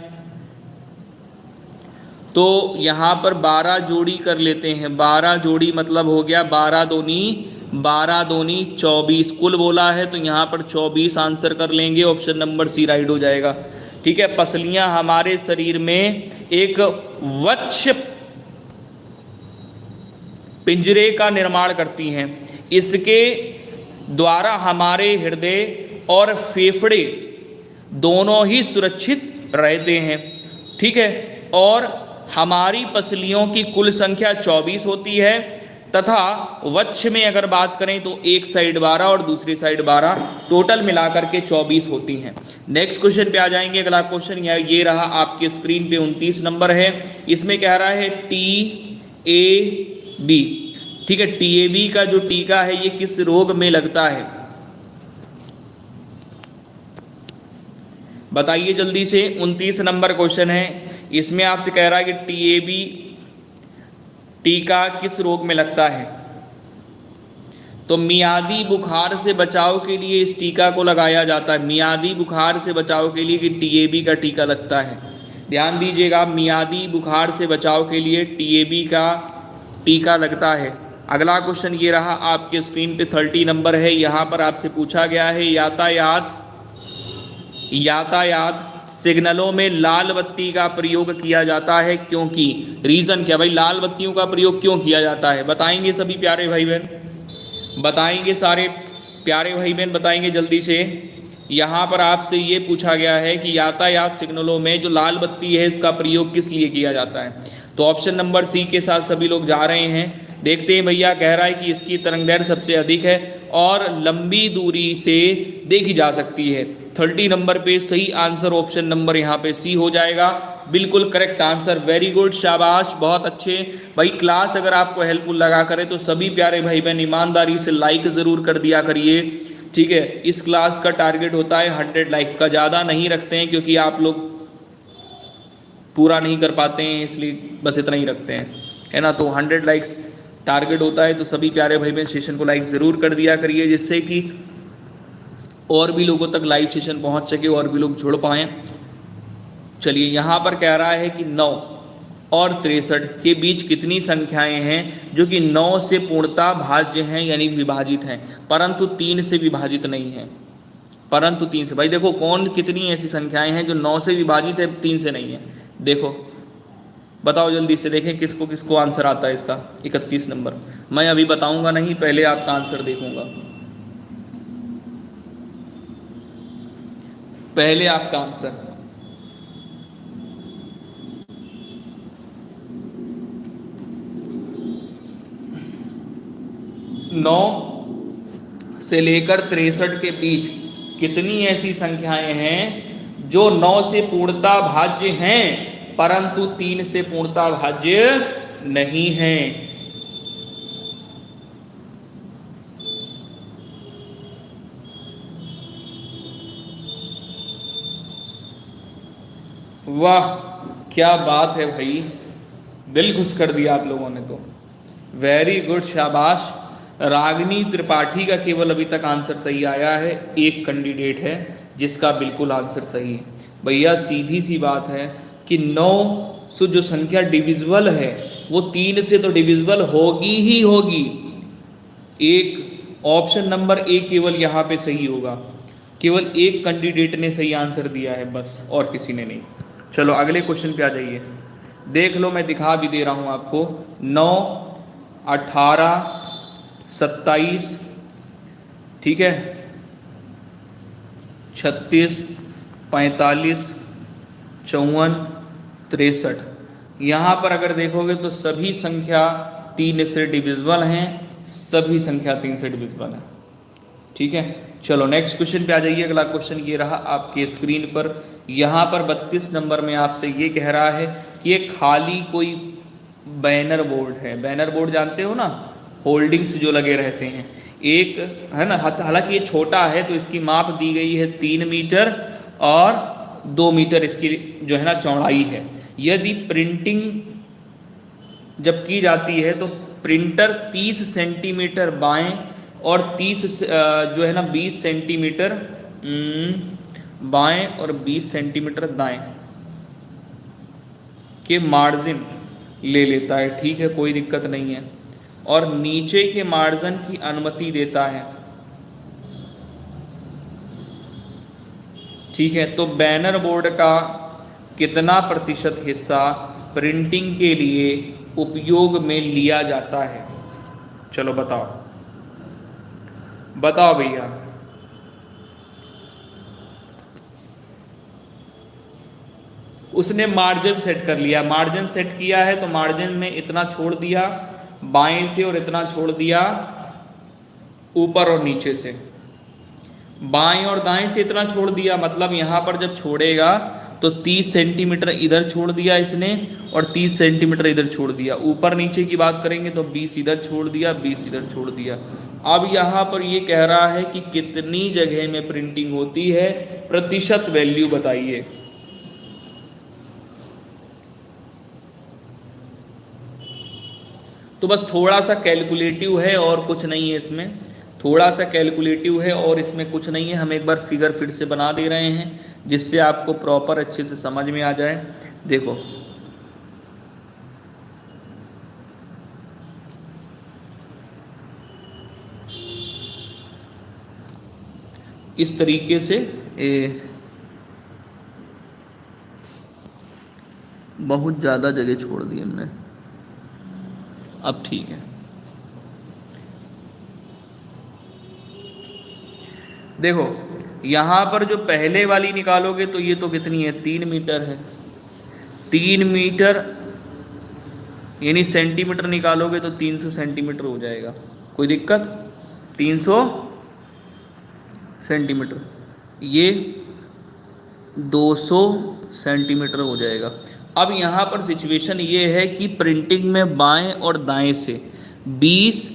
तो यहाँ पर 12 जोड़ी कर लेते हैं। 12 जोड़ी मतलब हो गया 12 दूनी 24। कुल बोला है तो यहाँ पर 24 आंसर कर लेंगे। ऑप्शन नंबर सी राइट हो जाएगा। ठीक है, पसलियां हमारे शरीर में एक वक्ष पिंजरे का निर्माण करती हैं। इसके द्वारा हमारे हृदय और फेफड़े दोनों ही सुरक्षित रहते हैं। ठीक है, और हमारी पसलियों की कुल संख्या 24 होती है, तथा वक्ष में अगर बात करें तो एक साइड 12 और दूसरी साइड 12, टोटल मिलाकर के 24 होती हैं। नेक्स्ट क्वेश्चन पे आ जाएंगे। अगला क्वेश्चन ये रहा आपके स्क्रीन पे, 29 नंबर है। इसमें कह रहा है TAB। ठीक है, TAB का जो टीका है ये किस रोग में लगता है? बताइए जल्दी से। 29 नंबर क्वेश्चन है, इसमें आपसे कह रहा है कि TAB टीका किस रोग में लगता है? तो मियादी बुखार से बचाव के लिए इस टीका को लगाया जाता है। मियादी बुखार से बचाव के लिए कि टीएबी का टीका लगता है। ध्यान दीजिएगा, मियादी बुखार से बचाव के लिए टीएबी का टीका लगता है। अगला क्वेश्चन ये रहा, आपके स्क्रीन पे 30 नंबर है। यहाँ पर आपसे पूछा गया है यातायात सिग्नलों में लाल बत्ती का प्रयोग किया जाता है क्योंकि, रीजन क्या भाई, लाल बत्तियों का प्रयोग क्यों किया जाता है? बताएंगे सभी प्यारे भाई बहन, बताएंगे सारे प्यारे भाई बहन, बताएंगे जल्दी से। यहाँ पर आपसे ये पूछा गया है कि यातायात सिग्नलों में जो लाल बत्ती है इसका प्रयोग किस लिए किया जाता है? तो ऑप्शन नंबर सी के साथ सभी लोग जा रहे हैं। देखते हैं भैया, कह रहा है कि इसकी तरंगदैर्घ्य सबसे अधिक है और लंबी दूरी से देखी जा सकती है। 30 नंबर पे सही आंसर ऑप्शन नंबर यहाँ पे सी हो जाएगा। बिल्कुल करेक्ट आंसर, वेरी गुड, शाबाश, बहुत अच्छे भाई। क्लास अगर आपको हेल्पफुल लगा करे तो सभी प्यारे भाई बहन ईमानदारी से लाइक ज़रूर कर दिया करिए, ठीक है। इस क्लास का टारगेट होता है 100 लाइक्स का, ज़्यादा नहीं रखते हैं क्योंकि आप लोग पूरा नहीं कर पाते हैं, इसलिए बस इतना ही रखते हैं, है ना। तो 100 लाइक्स टारगेट होता है, तो सभी प्यारे भाई बहन सेशन को लाइक ज़रूर कर दिया करिए, जिससे कि और भी लोगों तक लाइव सेशन पहुंच सके और भी लोग जुड़ पाएँ। चलिए, यहाँ पर कह रहा है कि 9 और 63 के बीच कितनी संख्याएं हैं जो कि 9 से पूर्णतः भाज्य हैं, यानी विभाजित हैं, परंतु 3 से विभाजित नहीं है। परंतु 3 से, भाई देखो कौन, कितनी ऐसी संख्याएं हैं जो 9 से विभाजित है, 3 से नहीं है? देखो, बताओ जल्दी से, देखें किसको किसको आंसर आता है इसका। 31 नंबर। मैं अभी बताऊंगा नहीं, पहले आपका आंसर देखूंगा, पहले आपका आंसर। नौ से लेकर 63 के बीच कितनी ऐसी संख्याएं हैं जो 9 से पूर्णतः भाज्य हैं परंतु 3 से पूर्णतः भाज्य नहीं हैं? वाह, क्या बात है भाई, दिल खुश कर दिया आप लोगों ने तो, वेरी गुड, शाबाश। रागिनी त्रिपाठी का केवल अभी तक आंसर सही आया है, एक कैंडिडेट है जिसका बिल्कुल आंसर सही है। भैया सीधी सी बात है कि 9 से जो संख्या डिविजिबल है वो 3 से तो डिविजिबल होगी ही होगी। एक ऑप्शन नंबर ए केवल यहाँ पे सही होगा, केवल एक कैंडिडेट ने सही आंसर दिया है बस, और किसी ने नहीं। चलो अगले क्वेश्चन पे आ जाइए, देख लो, मैं दिखा भी दे रहा हूँ आपको। 9, 18, 27, ठीक है, 36, 45, 54, 63। यहाँ पर अगर देखोगे तो सभी संख्या 3 से डिविजिबल हैं, सभी संख्या 3 से डिविजिबल है, ठीक है। चलो नेक्स्ट क्वेश्चन पे आ जाइए। अगला क्वेश्चन ये रहा आपके स्क्रीन पर। यहाँ पर 32 नंबर में आपसे ये कह रहा है कि ये खाली कोई बैनर बोर्ड है। बैनर बोर्ड जानते हो ना, होल्डिंग्स जो लगे रहते हैं, एक है ना, हालांकि ये छोटा है तो इसकी माप दी गई है 3 मीटर और 2 मीटर इसकी जो है ना चौड़ाई है। यदि प्रिंटिंग जब की जाती है तो प्रिंटर 30 सेंटीमीटर बाएं और 30 जो है ना 20 सेंटीमीटर बाएं और 20 सेंटीमीटर दाएं के मार्जिन ले लेता है, ठीक है, कोई दिक्कत नहीं है, और नीचे के मार्जिन की अनुमति देता है, ठीक है। तो बैनर बोर्ड का कितना प्रतिशत हिस्सा प्रिंटिंग के लिए उपयोग में लिया जाता है? चलो बताओ, बताओ भैया। उसने मार्जिन सेट कर लिया, मार्जिन सेट किया है तो मार्जिन में इतना छोड़ दिया बाएं से और इतना छोड़ दिया ऊपर और नीचे से, बाएं और दाएं से इतना छोड़ दिया, मतलब यहाँ पर जब छोड़ेगा तो 30 सेंटीमीटर इधर छोड़ दिया इसने और 30 सेंटीमीटर इधर छोड़ दिया। ऊपर नीचे की बात करेंगे तो 20 इधर छोड़ दिया, 20 इधर छोड़ दिया। अब यहाँ पर ये कह रहा है कि कितनी जगह में प्रिंटिंग होती है, प्रतिशत वैल्यू बताइए। तो बस थोड़ा सा कैलकुलेटिव है और कुछ नहीं है इसमें। थोड़ा सा कैलकुलेटिव है और इसमें कुछ नहीं है, हम एक बार फिगर फिर से बना दे रहे हैं जिससे आपको प्रॉपर अच्छे से समझ में आ जाए। देखो इस तरीके से बहुत ज़्यादा जगह छोड़ दी हमने, अब ठीक है। देखो यहाँ पर जो पहले वाली निकालोगे तो ये तो कितनी है, 3 मीटर है। 3 मीटर यानी सेंटीमीटर निकालोगे तो 300 सेंटीमीटर हो जाएगा, कोई दिक्कत? 300 सेंटीमीटर, ये 200 सेंटीमीटर हो जाएगा। अब यहाँ पर सिचुएशन ये है कि प्रिंटिंग में बाएं और दाएं से 20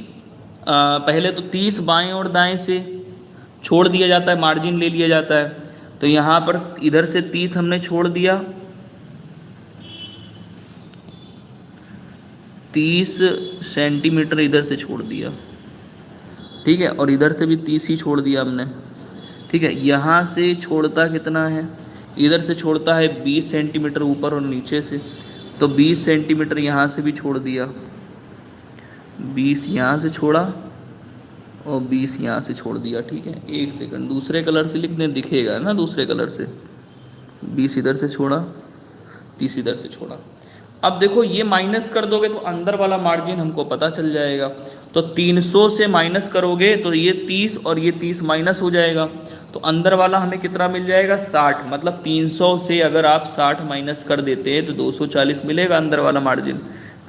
पहले तो 30 बाएं और दाएं से छोड़ दिया जाता है, मार्जिन ले लिया जाता है। तो यहाँ पर इधर से 30 हमने छोड़ दिया, 30 सेंटीमीटर इधर से छोड़ दिया, ठीक है, और इधर से भी 30 ही छोड़ दिया हमने, ठीक है। यहाँ से छोड़ता कितना है, इधर से छोड़ता है 20 सेंटीमीटर ऊपर और नीचे से, तो 20 सेंटीमीटर यहाँ से भी छोड़ दिया, 20 यहाँ से छोड़ा और 20 यहाँ से छोड़ दिया, ठीक है। एक सेकंड, दूसरे कलर से लिखने दिखेगा ना, दूसरे कलर से 20 इधर से छोड़ा, 30 इधर से छोड़ा। अब देखो ये माइनस कर दोगे तो अंदर वाला मार्जिन हमको पता चल जाएगा। तो 300 से माइनस करोगे तो ये 30 और ये 30 माइनस हो जाएगा, तो अंदर वाला हमें कितना मिल जाएगा, 60। मतलब 300 से अगर आप 60 माइनस कर देते हैं तो 240 मिलेगा अंदर वाला मार्जिन,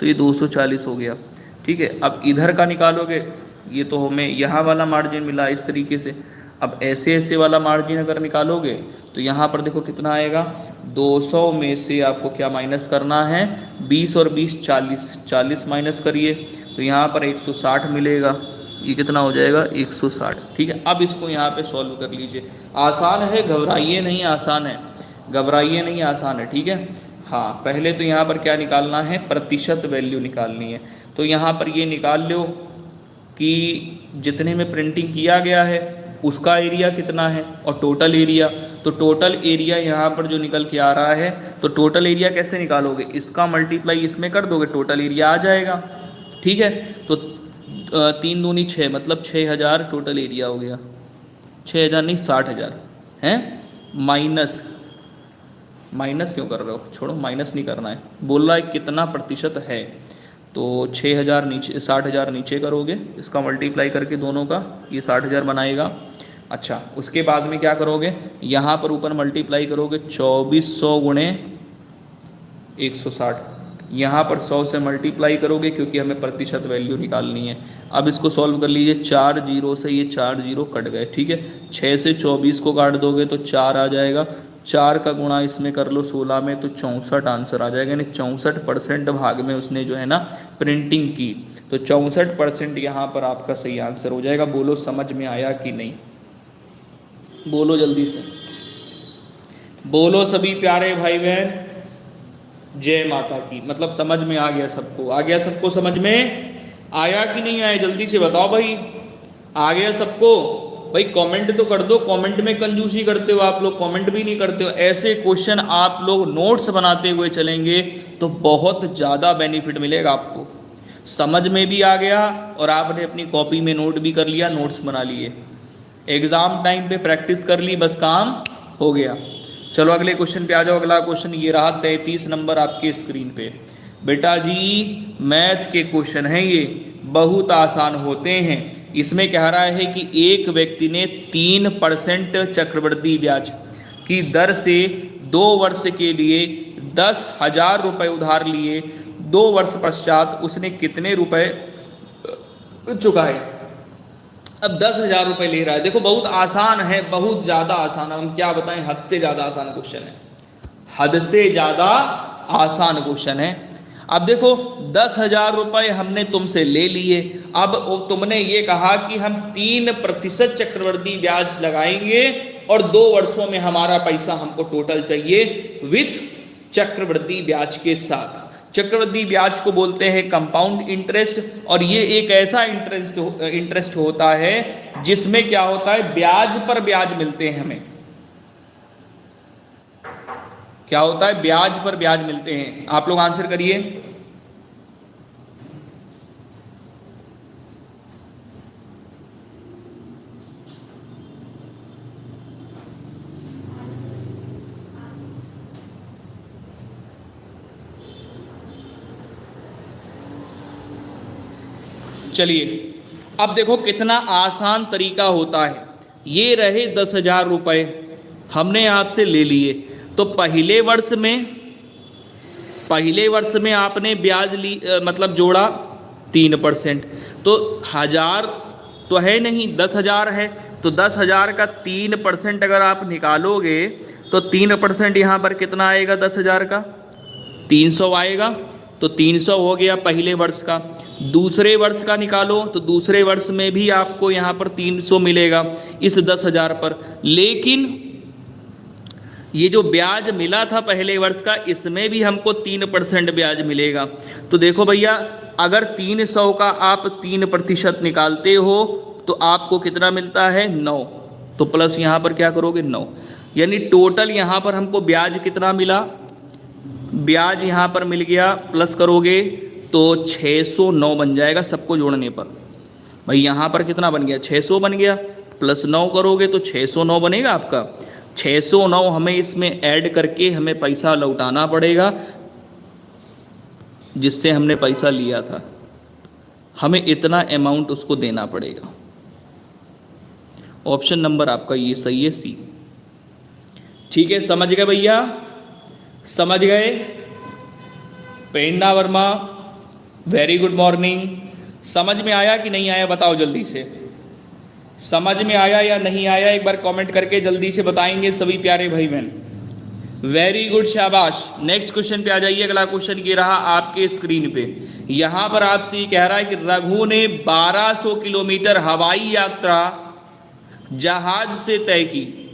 तो ये 240 हो गया, ठीक है। अब इधर का निकालोगे, ये तो हमें यहाँ वाला मार्जिन मिला इस तरीके से। अब ऐसे ऐसे वाला मार्जिन अगर निकालोगे तो यहाँ पर देखो कितना आएगा, 200 में से आपको क्या माइनस करना है, 20 और 20 40, 40 माइनस करिए तो यहाँ पर 160 मिलेगा। ये कितना हो जाएगा, 160, ठीक है। अब इसको यहाँ पे सॉल्व कर लीजिए, आसान है, घबराइए नहीं, आसान है, घबराइए नहीं, आसान है, ठीक है। हाँ, पहले तो यहाँ पर क्या निकालना है, प्रतिशत वैल्यू निकालनी है। तो यहाँ पर ये निकाल लो कि जितने में प्रिंटिंग किया गया है उसका एरिया कितना है और टोटल एरिया। तो टोटल एरिया यहाँ पर जो निकल के आ रहा है, तो टोटल एरिया कैसे निकालोगे, इसका मल्टीप्लाई इसमें कर दोगे, टोटल एरिया आ जाएगा, ठीक है। तो 3 दूनी 6, मतलब 6000 टोटल एरिया हो गया, 6000 नहीं 60,000 हैं। माइनस क्यों कर रहे हो, छोड़ो, माइनस नहीं करना है, बोल रहा है कितना प्रतिशत है। तो 6000 नीचे, 60,000 नीचे करोगे, इसका मल्टीप्लाई करके दोनों का, ये 60,000 बनाएगा। अच्छा, उसके बाद में क्या करोगे, यहाँ पर ऊपर मल्टीप्लाई करोगे 2400 गुणे 160, यहाँ पर 100 से मल्टीप्लाई करोगे क्योंकि हमें प्रतिशत वैल्यू निकालनी है। अब इसको सॉल्व कर लीजिए, 4 जीरो से ये 4 जीरो कट गए, ठीक है। 6 से 24 को काट दोगे तो 4 आ जाएगा, 4 का गुणा इसमें कर लो 16 में तो 64 आंसर आ जाएगा। यानी 64% भाग में उसने जो है ना प्रिंटिंग की, तो 64% यहाँ पर आपका सही आंसर हो जाएगा। बोलो समझ में आया कि नहीं, बोलो जल्दी से, बोलो सभी प्यारे भाई बहन, जय माता की। मतलब समझ में आ गया सबको, आ गया सबको, समझ में आया कि नहीं आया, जल्दी से बताओ भाई, आ गया सबको? भाई कमेंट तो कर दो, कमेंट में कंजूसी करते हो आप लोग, कमेंट भी नहीं करते हो। ऐसे क्वेश्चन आप लोग नोट्स बनाते हुए चलेंगे तो बहुत ज़्यादा बेनिफिट मिलेगा आपको, समझ में भी आ गया और आपने अपनी कॉपी में नोट भी कर लिया, नोट्स बना लिए, एग्ज़ाम टाइम पे प्रैक्टिस कर ली, बस काम हो गया। चलो अगले क्वेश्चन पे आ जाओ। अगला क्वेश्चन ये रहा 33 नंबर आपके स्क्रीन पे। बेटा जी मैथ के क्वेश्चन हैं ये, बहुत आसान होते हैं। इसमें कह रहा है कि एक व्यक्ति ने 3% चक्रवृद्धि ब्याज की दर से 2 वर्ष के लिए 10,000 रुपये उधार लिए, 2 वर्ष पश्चात उसने कितने रुपए चुकाए। अब 10,000 रुपये ले रहा है। देखो बहुत आसान है, बहुत ज़्यादा आसान है, हम क्या बताएं, हद से ज़्यादा आसान क्वेश्चन है, हद से ज़्यादा आसान क्वेश्चन है। अब देखो 10,000 रुपये हमने तुमसे ले लिए, अब तुमने ये कहा कि हम 3% चक्रवृद्धि ब्याज लगाएंगे और 2 वर्षों में हमारा पैसा हमको टोटल चाहिए विथ चक्रवृद्धि ब्याज के साथ। चक्रवृद्धि ब्याज को बोलते हैं कंपाउंड इंटरेस्ट, और ये एक ऐसा इंटरेस्ट होता है जिसमें क्या होता है, ब्याज पर ब्याज मिलते हैं हमें। क्या होता है, ब्याज पर ब्याज मिलते हैं। आप लोग आंसर करिए। चलिए अब देखो कितना आसान तरीका होता है। ये रहे 10,000 रुपये हमने आपसे ले लिए, तो पहले वर्ष में आपने ब्याज मतलब जोड़ा 3%, तो 1000 तो है नहीं, 10,000 है, तो 10,000 का 3% अगर आप निकालोगे तो 3% यहाँ पर कितना आएगा, 10,000 का 300 आएगा, तो 300 हो गया पहले वर्ष का। दूसरे वर्ष का निकालो तो दूसरे वर्ष में भी आपको यहाँ पर 300 मिलेगा इस 10,000 पर, लेकिन ये जो ब्याज मिला था पहले वर्ष का, इसमें भी हमको 3% ब्याज मिलेगा। तो देखो भैया, अगर 300 का आप 3% निकालते हो तो आपको कितना मिलता है, 9, तो प्लस यहाँ पर क्या करोगे, 9, यानी टोटल यहाँ पर हमको ब्याज कितना मिला, ब्याज यहाँ पर मिल गया, प्लस करोगे तो 609 बन जाएगा सबको जोड़ने पर। भाई यहाँ पर कितना बन गया, 600 बन गया, प्लस 9 करोगे तो 609 बनेगा आपका। 609 हमें इसमें ऐड करके हमें पैसा लौटाना पड़ेगा जिससे हमने पैसा लिया था, हमें इतना अमाउंट उसको देना पड़ेगा। ऑप्शन नंबर आपका ये सही है, सी। ठीक है, समझ गए भैया, समझ गए। प्रेरणा वर्मा, वेरी गुड मॉर्निंग। समझ में आया कि नहीं आया, बताओ जल्दी से, समझ में आया या नहीं आया, एक बार कमेंट करके जल्दी से बताएंगे सभी प्यारे भाई बहन। वेरी गुड, शाबाश। नेक्स्ट क्वेश्चन पे आ जाइए। अगला क्वेश्चन ये रहा आपके स्क्रीन पे। यहाँ पर आपसे ये कह रहा है कि रघु ने 1200 किलोमीटर हवाई यात्रा जहाज से तय की।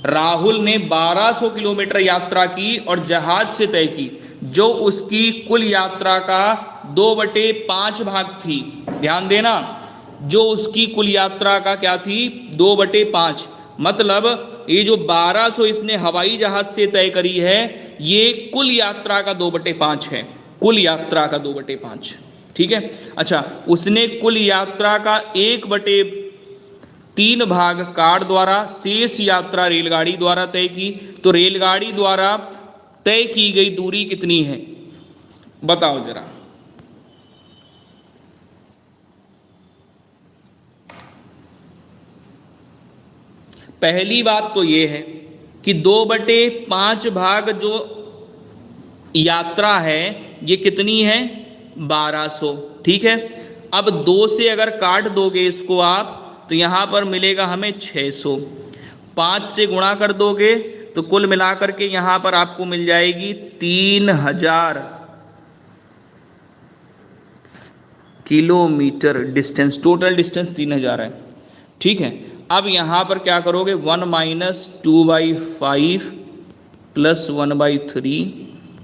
राहुल ने 1200 किलोमीटर यात्रा की और जहाज से तय की, जो उसकी कुल यात्रा का 2/5 भाग थी। ध्यान देना, जो उसकी कुल यात्रा का क्या थी, 2/5। मतलब ये जो 1200 इसने हवाई जहाज से तय करी है, ये कुल यात्रा का 2/5 है, कुल यात्रा का 2/5। ठीक है, अच्छा, उसने कुल यात्रा का 1/3 भाग कार द्वारा, शेष यात्रा रेलगाड़ी द्वारा तय की। तो रेलगाड़ी द्वारा तय की गई दूरी कितनी है, बताओ जरा। पहली बात तो ये है कि 2/5 भाग जो यात्रा है ये कितनी है, 1200। ठीक है, अब 2 से अगर काट दोगे इसको आप तो यहाँ पर मिलेगा हमें 600। 5 से गुणा कर दोगे तो कुल मिलाकर के यहाँ पर आपको मिल जाएगी 3000 किलोमीटर डिस्टेंस। टोटल डिस्टेंस 3000 है। ठीक है, अब यहाँ पर क्या करोगे, 1 - 2/5 + 1/3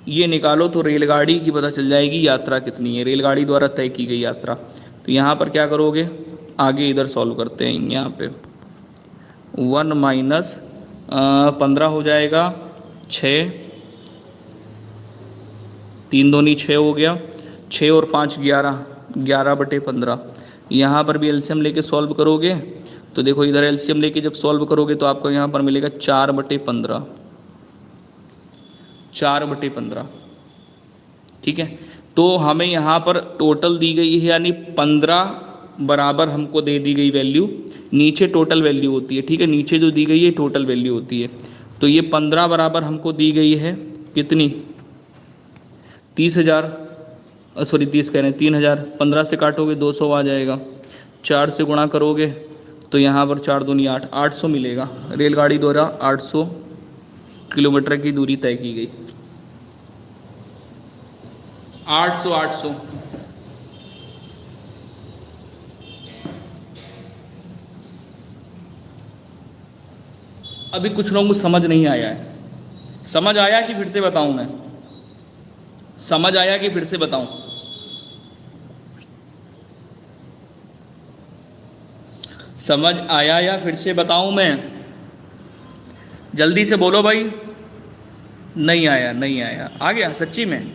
ये निकालो तो रेलगाड़ी की पता चल जाएगी यात्रा कितनी है, रेलगाड़ी द्वारा तय की गई यात्रा। तो यहाँ पर क्या करोगे, आगे इधर सॉल्व करते हैं। यहाँ पे 1 - 15 हो जाएगा, 6, 3 दूनी 6 हो गया, 6 और 5 11, 11/15। यहाँ पर भी एलसीएम लेके सॉल्व करोगे तो देखो इधर एलसीएम लेके जब सॉल्व करोगे तो आपको यहाँ पर मिलेगा 4/15, 4/15। ठीक है, तो हमें यहाँ पर टोटल दी गई है, यानी 15 बराबर हमको दे दी गई वैल्यू। नीचे टोटल वैल्यू होती है, ठीक है, नीचे जो दी गई है टोटल वैल्यू होती है। तो ये 15 बराबर हमको दी गई है कितनी, 30,000, सॉरी 30 कह रहे हैं, 3000। 15 से काटोगे 200 आ जाएगा, 4 से गुणा करोगे तो यहाँ पर 4 दूनी 8, 800 मिलेगा। रेलगाड़ी द्वारा 800 किलोमीटर की दूरी तय की गई। 800। अभी कुछ लोगों को समझ नहीं आया है, समझ आया कि फिर से बताऊं मैं, समझ आया कि फिर से बताऊं? समझ आया या फिर से बताऊं मैं? जल्दी से बोलो भाई। नहीं आया, नहीं आया, आ गया सच्ची में?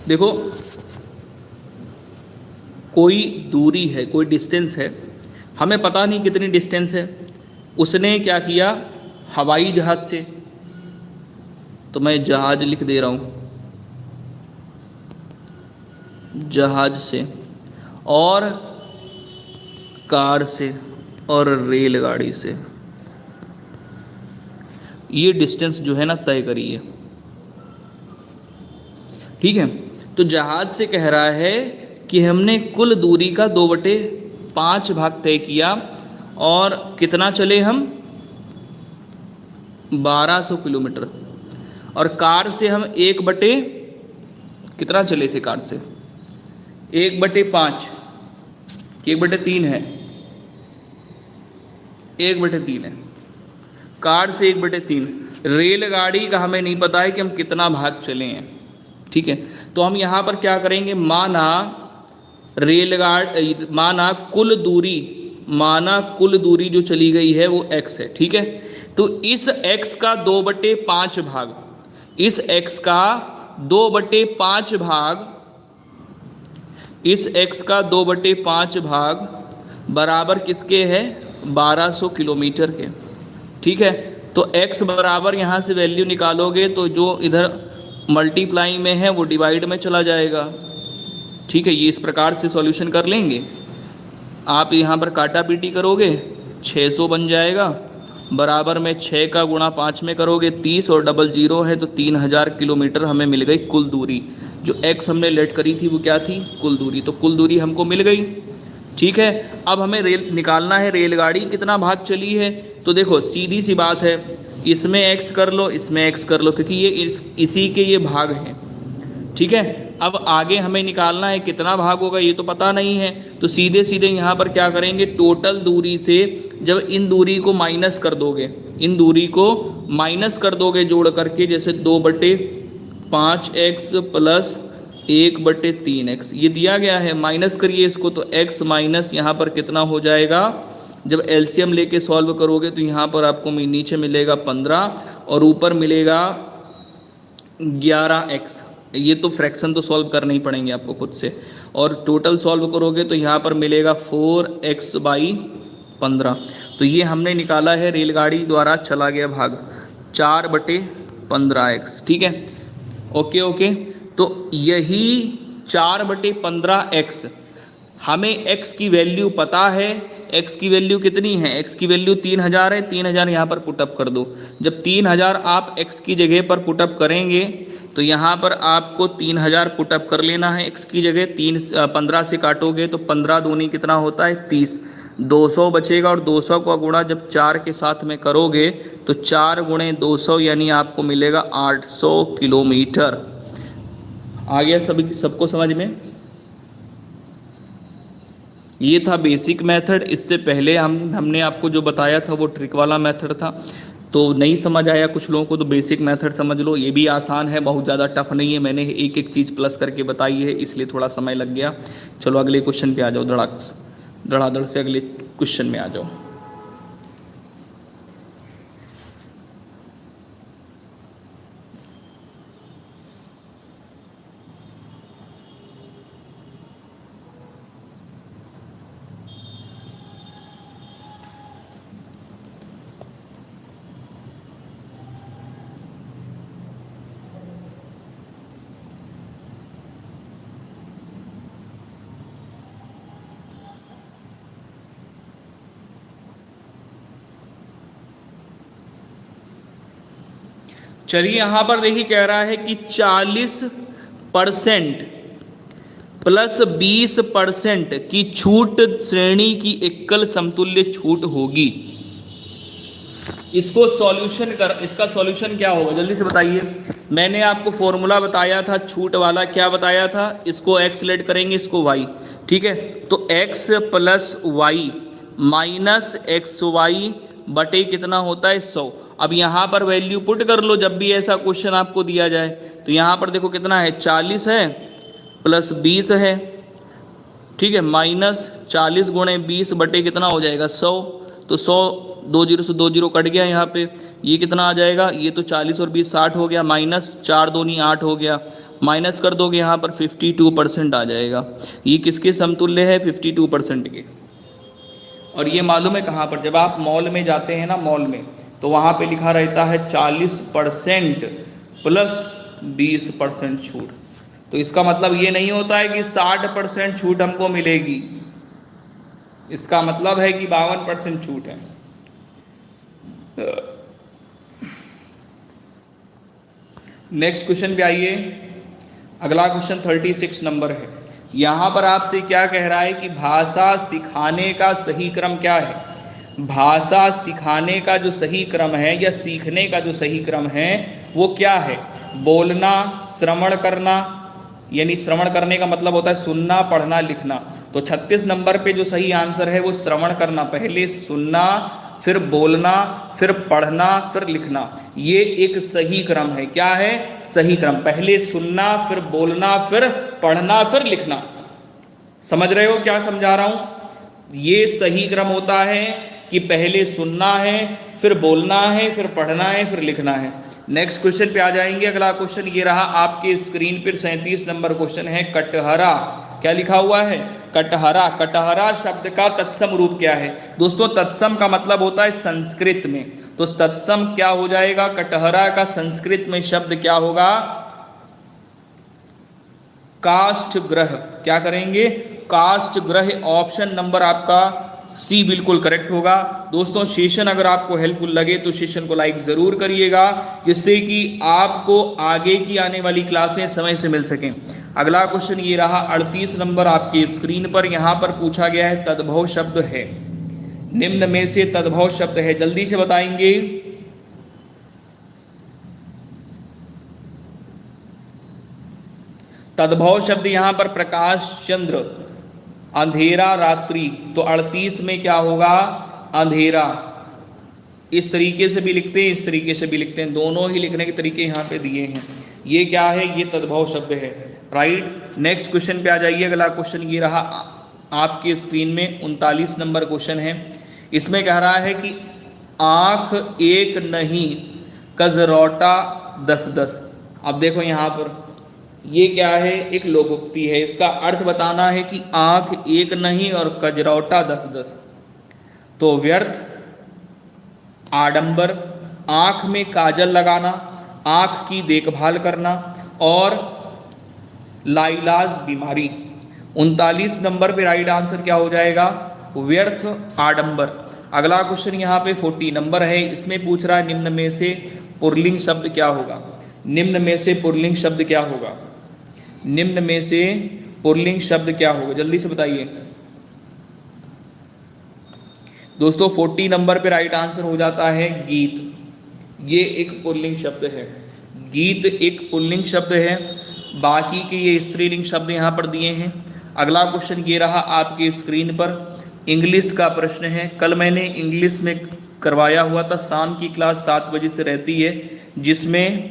देखो, कोई दूरी है, कोई डिस्टेंस है, हमें पता नहीं कितनी डिस्टेंस है। उसने क्या किया, हवाई जहाज से, तो मैं जहाज लिख दे रहा हूँ, जहाज से, और कार से, और रेलगाड़ी से ये डिस्टेंस जो है ना तय करी है। ठीक है, तो जहाज से कह रहा है कि हमने कुल दूरी का 2/5 भाग तय किया, और कितना चले हम, 1200 किलोमीटर। और कार से हम कितना चले थे कार से, 1/5 कि 1/3 है, 1/3 है, कार से 1/3। रेलगाड़ी का हमें नहीं पता है कि हम कितना भाग चले हैं। ठीक है, तो हम यहाँ पर क्या करेंगे, माना कुल दूरी जो चली गई है वो x है। ठीक है, तो इस x का 2/5 भाग, इस x का 2/5 भाग, इस x का 2/5 भाग बराबर किसके है, 1200 किलोमीटर के। ठीक है, तो x बराबर यहाँ से वैल्यू निकालोगे तो जो इधर मल्टीप्लाई में है वो डिवाइड में चला जाएगा। ठीक है, ये इस प्रकार से सॉल्यूशन कर लेंगे। आप यहाँ पर काटा पीटी करोगे, 600 बन जाएगा, बराबर में 6 का गुणा 5 में करोगे 30, और डबल जीरो है तो 3000 किलोमीटर हमें मिल गई कुल दूरी। जो x हमने लेट करी थी वो क्या थी, कुल दूरी, तो कुल दूरी हमको मिल गई। ठीक है, अब हमें निकालना है रेलगाड़ी कितना भाग चली है। तो देखो सीधी सी बात है, इसमें x कर लो, इसमें x कर लो, क्योंकि ये इसी के ये भाग हैं। ठीक है, अब आगे हमें निकालना है कितना भाग होगा, ये तो पता नहीं है, तो सीधे सीधे यहाँ पर क्या करेंगे, टोटल दूरी से जब इन दूरी को माइनस कर दोगे, इन दूरी को माइनस कर दोगे जोड़ करके, जैसे 2/5x प्लस 1/3x ये दिया गया है, माइनस करिए इसको, तो x माइनस यहाँ पर कितना हो जाएगा, जब एलसीएम लेके सॉल्व करोगे तो यहाँ पर आपको नीचे मिलेगा 15 और ऊपर मिलेगा 11x। ये तो फ्रैक्शन तो सॉल्व करने ही पड़ेंगे आपको खुद से, और टोटल सॉल्व करोगे तो यहाँ पर मिलेगा 4x/15। तो ये हमने निकाला है रेलगाड़ी द्वारा चला गया भाग, 4/15x। ठीक है, ओके ओके, तो यही 4/15x, हमें x की वैल्यू पता है। x की वैल्यू कितनी है, x की वैल्यू 3000 है, 3000 यहाँ पर पुटअप कर दो। जब 3000 आप x की जगह पर पुटअप करेंगे तो यहाँ पर आपको 3000 पुटअप कर लेना है x की जगह। 15 से काटोगे तो 15 दूनी कितना होता है, 30, 200 बचेगा, और 200 का गुणा जब 4 के साथ में करोगे तो 4 × 200 यानी आपको मिलेगा 800 किलोमीटर। आ गया सबको समझ में? ये था बेसिक मेथड। इससे पहले हमने आपको जो बताया था वो ट्रिक वाला मेथड था, तो नहीं समझ आया कुछ लोगों को तो बेसिक मेथड समझ लो, ये भी आसान है, बहुत ज़्यादा टफ नहीं है। मैंने एक एक चीज़ प्लस करके बताई है, इसलिए थोड़ा समय लग गया। चलो अगले क्वेश्चन पे आ जाओ, धड़ाधड़ से अगले क्वेश्चन में आ जाओ। चलिए यहाँ पर देखिए कह रहा है कि 40% प्लस 20% की छूट श्रेणी की एकल समतुल्य छूट होगी। इसको इसका सॉल्यूशन क्या होगा जल्दी से बताइए। मैंने आपको फॉर्मूला बताया था छूट वाला, क्या बताया था, इसको x लेट करेंगे, इसको y, ठीक है। तो x plus y minus x y बटे कितना होता है 100। अब यहाँ पर वैल्यू पुट कर लो जब भी ऐसा क्वेश्चन आपको दिया जाए। तो यहाँ पर देखो कितना है, 40 है प्लस 20 है, ठीक है, माइनस 40 गुणे 20 बटे कितना हो जाएगा 100। तो 100 2 जीरो से 2 जीरो कट गया यहाँ पे, ये कितना आ जाएगा, ये तो 40 और 20 60 हो गया, माइनस 4 दूनी 8 हो गया, माइनस कर दोगे यहाँ पर 52% आ जाएगा। ये किसके समतुल्य है, 52% के। और ये मालूम है कहाँ पर, जब आप मॉल में जाते हैं ना, मॉल में, तो वहाँ पे लिखा रहता है 40% प्लस 20% छूट। तो इसका मतलब ये नहीं होता है कि 60% छूट हमको मिलेगी, इसका मतलब है कि 52% छूट है। नेक्स्ट क्वेश्चन पे आइए। अगला क्वेश्चन 36 नंबर है। यहाँ पर आपसे क्या कह रहा है कि भाषा सिखाने का सही क्रम क्या है। भाषा सिखाने का जो सही क्रम है या सीखने का जो सही क्रम है वो क्या है, बोलना, श्रवण करना, यानी श्रवण करने का मतलब होता है सुनना, पढ़ना, लिखना। तो 36 नंबर पे जो सही आंसर है वो श्रवण करना, पहले सुनना, फिर बोलना, फिर पढ़ना, फिर लिखना। ये एक सही क्रम है। क्या है, सही क्रम, पहले सुनना, फिर बोलना, फिर पढ़ना, फिर लिखना। समझ रहे हो क्या समझा रहा हूं। ये सही क्रम होता है कि पहले सुनना है, फिर बोलना है, फिर पढ़ना है, फिर लिखना है। नेक्स्ट क्वेश्चन पे आ जाएंगे। अगला क्वेश्चन ये रहा आपके स्क्रीन पर, 37 नंबर क्वेश्चन है। कटहरा, क्या लिखा हुआ है, कटहरा। कटहरा शब्द का तत्सम रूप क्या है दोस्तों। तत्सम का मतलब होता है संस्कृत में, तो तत्सम क्या हो जाएगा, कटहरा का संस्कृत में शब्द क्या होगा, काष्ठग्रह। क्या करेंगे, काष्ठग्रह। ऑप्शन नंबर आपका सी बिल्कुल करेक्ट होगा। दोस्तों सेशन अगर आपको हेल्पफुल लगे तो सेशन को लाइक ज़रूर करिएगा, जिससे कि आपको आगे की आने वाली क्लासें समय से मिल सकें। अगला क्वेश्चन ये रहा 38 नंबर आपकी स्क्रीन पर। यहाँ पर पूछा गया है तद्भव शब्द है, निम्न में से तद्भव शब्द है, जल्दी से बताएंगे। तद्भव शब्द यहाँ पर प्रकाश चंद्र, अंधेरा, रात्रि। तो 38 में क्या होगा, अंधेरा। इस तरीके से भी लिखते हैं, इस तरीके से भी लिखते हैं, दोनों ही लिखने के तरीके यहाँ पे दिए हैं। ये क्या है, ये तद्भव शब्द है, राइट। नेक्स्ट क्वेश्चन पे आ जाइए। अगला क्वेश्चन ये रहा आपकी स्क्रीन में, 39 नंबर क्वेश्चन है। इसमें कह रहा है कि आँख एक नहीं कजरौटा 10-10। अब देखो यहाँ पर ये क्या है, एक लोकोक्ति है। इसका अर्थ बताना है कि आँख एक नहीं और कजरौटा 10-10। तो व्यर्थ, आडंबर, आँख में काजल लगाना, आँख की देखभाल करना, और लाइलाज बीमारी। 39 नंबर पे राइट आंसर क्या हो जाएगा, व्यर्थ, आडंबर। अगला क्वेश्चन यहाँ पे 40 नंबर है। इसमें पूछ रहा है निम्न में से पुल्लिंग शब्द क्या होगा। निम्न में से पुल्लिंग शब्द क्या होगा, निम्न में से पुल्लिंग शब्द क्या होगा, जल्दी से बताइए दोस्तों। 40 नंबर पे राइट आंसर हो जाता है गीत। ये एक पुल्लिंग शब्द है, गीत एक पुल्लिंग शब्द है। बाकी के ये स्त्रीलिंग शब्द यहाँ पर दिए हैं। अगला क्वेश्चन ये रहा आपकी स्क्रीन पर, इंग्लिश का प्रश्न है। कल मैंने इंग्लिश में करवाया हुआ था, शाम की क्लास 7 बजे से रहती है, जिसमें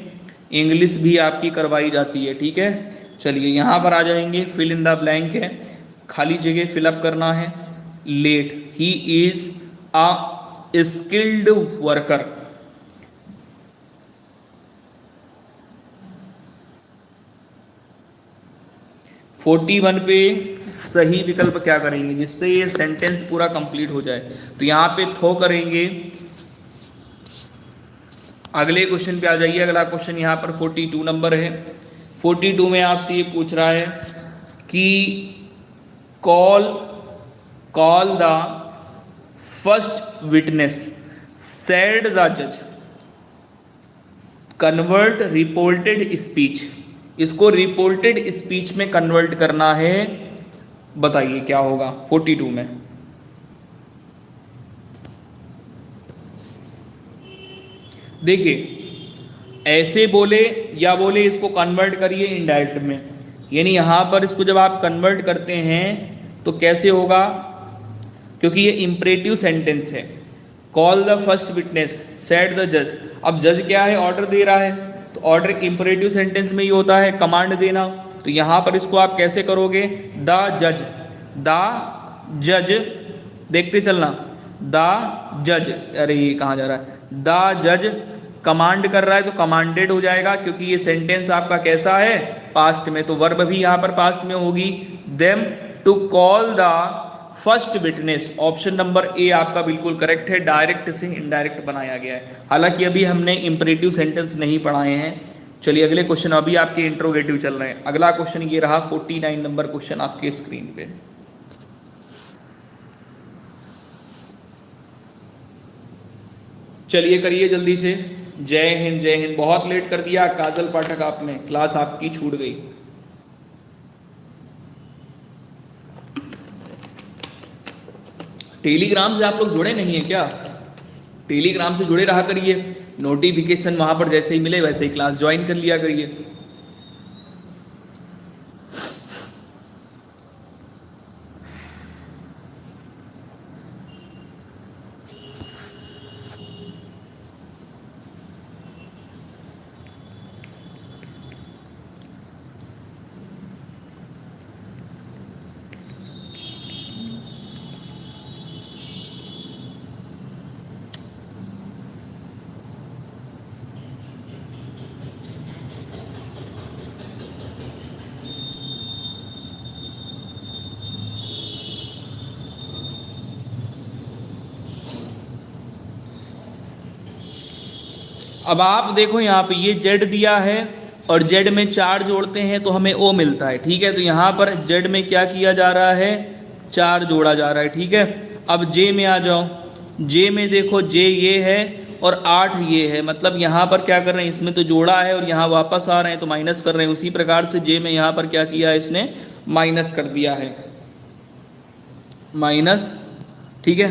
इंग्लिश भी आपकी करवाई जाती है, ठीक है। चलिए यहाँ पर आ जाएंगे, फिल इन द ब्लैंक है, खाली जगह फिलअप करना है। Let, he is a skilled worker. Forty 41 पे सही विकल्प क्या करेंगे जिससे ये सेंटेंस पूरा कंप्लीट हो जाए। तो यहाँ पे थो करेंगे। अगले क्वेश्चन पे आ जाइए। अगला क्वेश्चन यहाँ पर 42 नंबर है। 42 में आपसे ये पूछ रहा है कि call the first witness, said the जज, कन्वर्ट रिपोर्टेड स्पीच। इसको रिपोर्टेड स्पीच में कन्वर्ट करना है, बताइए क्या होगा 42 में। देखिए ऐसे बोले या बोले इसको कन्वर्ट करिए इनडायरेक्ट में, यानी यहाँ पर इसको जब आप कन्वर्ट करते हैं तो कैसे होगा, क्योंकि ये इम्परेटिव सेंटेंस है। Call the first witness said the जज। अब जज क्या है, ऑर्डर दे रहा है, तो ऑर्डर इम्परेटिव सेंटेंस में ही होता है कमांड देना। तो यहाँ पर इसको आप कैसे करोगे, द जज, द जज, देखते चलना, द जज, अरे ये कहाँ जा रहा है, द जज कमांड कर रहा है तो कमांडेड हो जाएगा, क्योंकि ये सेंटेंस आपका कैसा है, पास्ट में, तो वर्ब भी यहाँ पर पास्ट में होगी। Them to call the first witness, option number A आपका बिल्कुल करेक्ट है, डायरेक्ट से इनडायरेक्ट बनाया गया है। हालांकि अभी हमने इंपरेटिव सेंटेंस नहीं पढ़ाए हैं। चलिए अगले क्वेश्चन, अभी आपके इंट्रोगेटिव चल रहे हैं। अगला क्वेश्चन ये रहा 49 नंबर क्वेश्चन आपके स्क्रीन पे। चलिए करिए जल्दी से। जय हिंद, जय हिंद। बहुत लेट कर दिया काजल पाठक आपने, क्लास आपकी छूट गई। टेलीग्राम से आप लोग जुड़े नहीं है क्या? टेलीग्राम से जुड़े रहा करिए, नोटिफिकेशन वहां पर जैसे ही मिले वैसे ही क्लास ज्वाइन कर लिया करिए। अब आप देखो यहाँ पे ये z दिया है और z में 4 जोड़ते हैं तो हमें o मिलता है, ठीक है। तो यहाँ पर z में क्या किया जा रहा है, 4 जोड़ा जा रहा है, ठीक है। अब j में आ जाओ, j में देखो j ये है और 8 ये है, मतलब यहाँ पर क्या कर रहे हैं, इसमें तो जोड़ा है और यहाँ वापस आ रहे हैं तो माइनस कर रहे हैं। उसी प्रकार से j में यहाँ पर क्या किया है, इसने माइनस कर दिया है, माइनस, ठीक है।